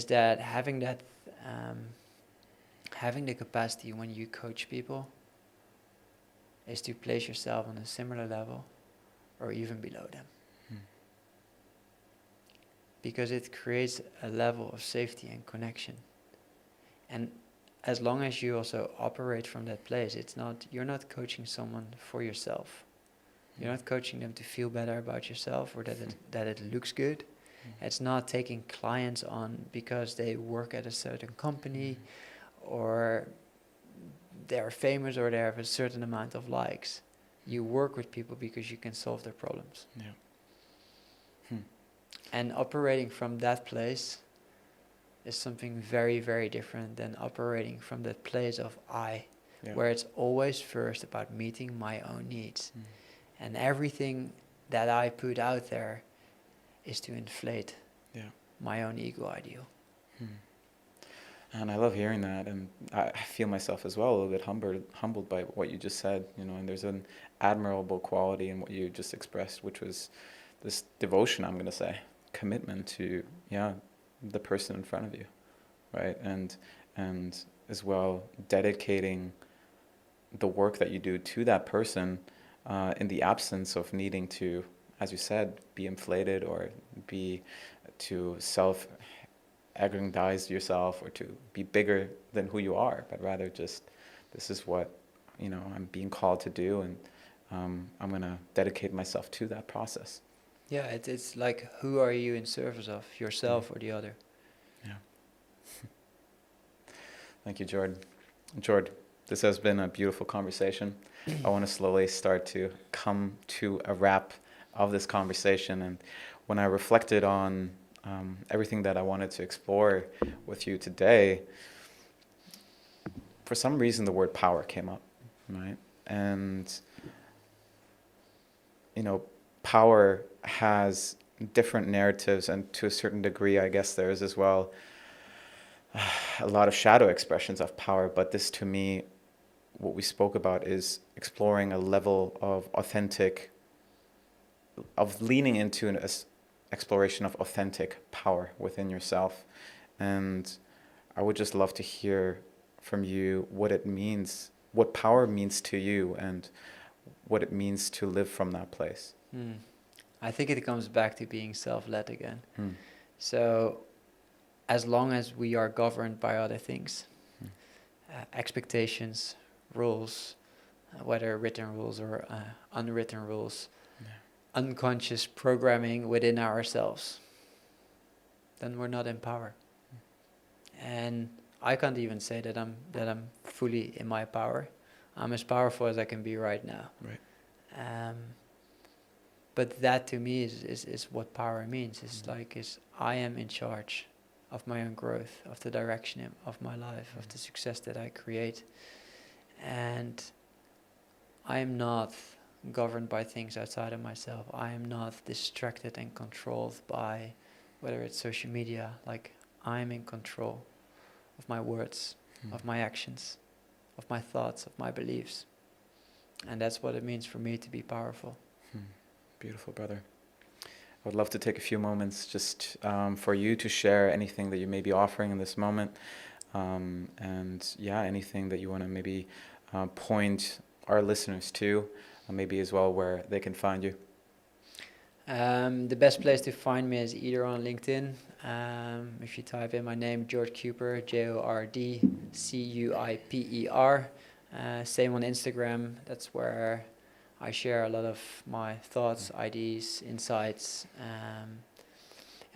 S1: that having that. Having the capacity when you coach people is to place yourself on a similar level or even below them. Because it creates a level of safety and connection. And as long as you also operate from that place, you're not coaching someone for yourself. You're not coaching them to feel better about yourself or that it looks good. It's not taking clients on because they work at a certain company or they're famous or they have a certain amount of likes. You work with people because you can solve their problems.
S2: Yeah. Hmm.
S1: And operating from that place is something very, very different than operating from that place of I,
S2: Yeah.
S1: where it's always first about meeting my own needs.
S2: Mm.
S1: And everything that I put out there is to inflate
S2: Yeah.
S1: my own ego ideal.
S2: Hmm. And I love hearing that, and I feel myself as well a little bit humbled by what you just said, you know, and there's an admirable quality in what you just expressed, which was this devotion, I'm going to say, commitment to, the person in front of you, right? And as well, dedicating the work that you do to that person in the absence of needing to, as you said, be inflated or be to aggrandize yourself or to be bigger than who you are, but rather just, this is what, I'm being called to do, and I'm going to dedicate myself to that process.
S1: Yeah, it's like, who are you in service of, yourself or the other?
S2: Yeah. Thank you, Jord. Jord, this has been a beautiful conversation. I want to slowly start to come to a wrap of this conversation. And when I reflected on everything that I wanted to explore with you today, for some reason the word power came up, right? And, power has different narratives, and to a certain degree, I guess there is as well a lot of shadow expressions of power. But this, to me, what we spoke about is exploring a level of leaning into an exploration of authentic power within yourself. And I would just love to hear from you what it means, what power means to you, and what it means to live from that place.
S1: I think it comes back to being self-led again.
S2: Hmm.
S1: So as long as we are governed by other things, expectations, rules, whether written rules or unwritten rules, unconscious programming within ourselves, then we're not in power. And I can't even say that I'm fully in my power. I'm as powerful as I can be right now.
S2: Right.
S1: But that to me is what power means. It's I am in charge of my own growth, of the direction of my life, of the success that I create. And I am not governed by things outside of myself. I am not distracted and controlled by whether it's social media. Like, I'm in control of my words, of my actions, of my thoughts, of my beliefs. And that's what it means for me to be powerful.
S2: Beautiful, brother. I would love to take a few moments just for you to share anything that you may be offering in this moment. Anything that you want to maybe point our listeners to, maybe as well where they can find you.
S1: The best place to find me is either on LinkedIn. If you type in my name, Jord Cuiper, JordCuiper. Same on Instagram. That's where I share a lot of my thoughts, ideas, insights.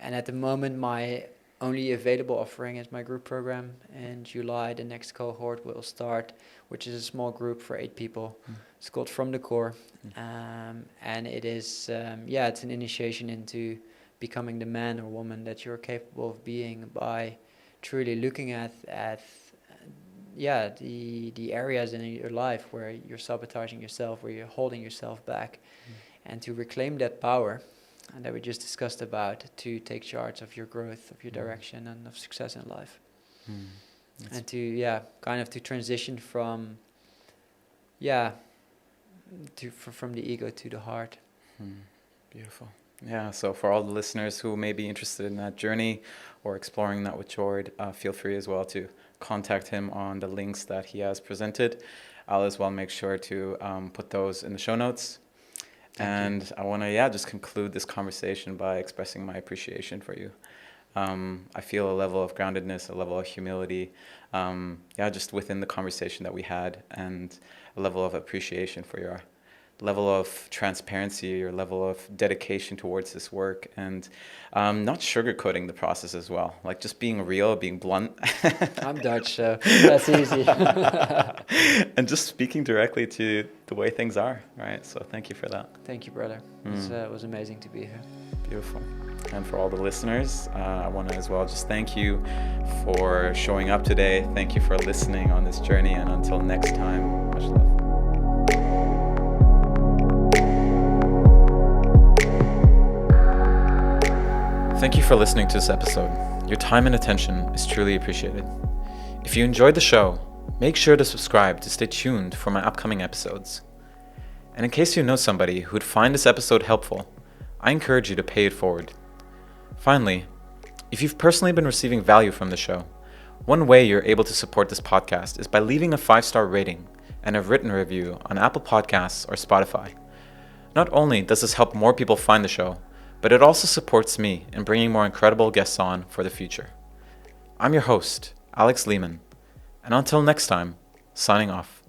S1: And at the moment, my only available offering is my group program. In July, the next cohort will start, which is a small group for 8 people. It's called From the Core. And it is, it's an initiation into becoming the man or woman that you're capable of being by truly looking at the areas in your life where you're sabotaging yourself, where you're holding yourself back, and to reclaim that power and that we just discussed about, to take charge of your growth, of your direction, and of success in life. And to to transition from from the ego to the heart.
S2: Beautiful. Yeah, so for all the listeners who may be interested in that journey or exploring that with Jord, feel free as well to contact him on the links that he has presented. I'll as well make sure to put those in the show notes. Thank you. I want to just conclude this conversation by expressing my appreciation for you. I feel a level of groundedness, a level of humility, just within the conversation that we had, and a level of appreciation for level of transparency, your level of dedication towards this work, and not sugarcoating the process as well. Like just being real, being blunt.
S1: I'm Dutch, so that's easy.
S2: And just speaking directly to the way things are, right? So thank you for that.
S1: Thank you, brother. It was amazing to be here.
S2: Beautiful. And for all the listeners, I want to as well just thank you for showing up today. Thank you for listening on this journey. And until next time, much love. Thank you for listening to this episode. Your time and attention is truly appreciated. If you enjoyed the show, make sure to subscribe to stay tuned for my upcoming episodes. And in case you know somebody who would find this episode helpful, I encourage you to pay it forward. Finally, if you've personally been receiving value from the show, one way you're able to support this podcast is by leaving a 5-star rating and a written review on Apple Podcasts or Spotify. Not only does this help more people find the show, but it also supports me in bringing more incredible guests on for the future. I'm your host, Alex Lehman, and until next time, signing off.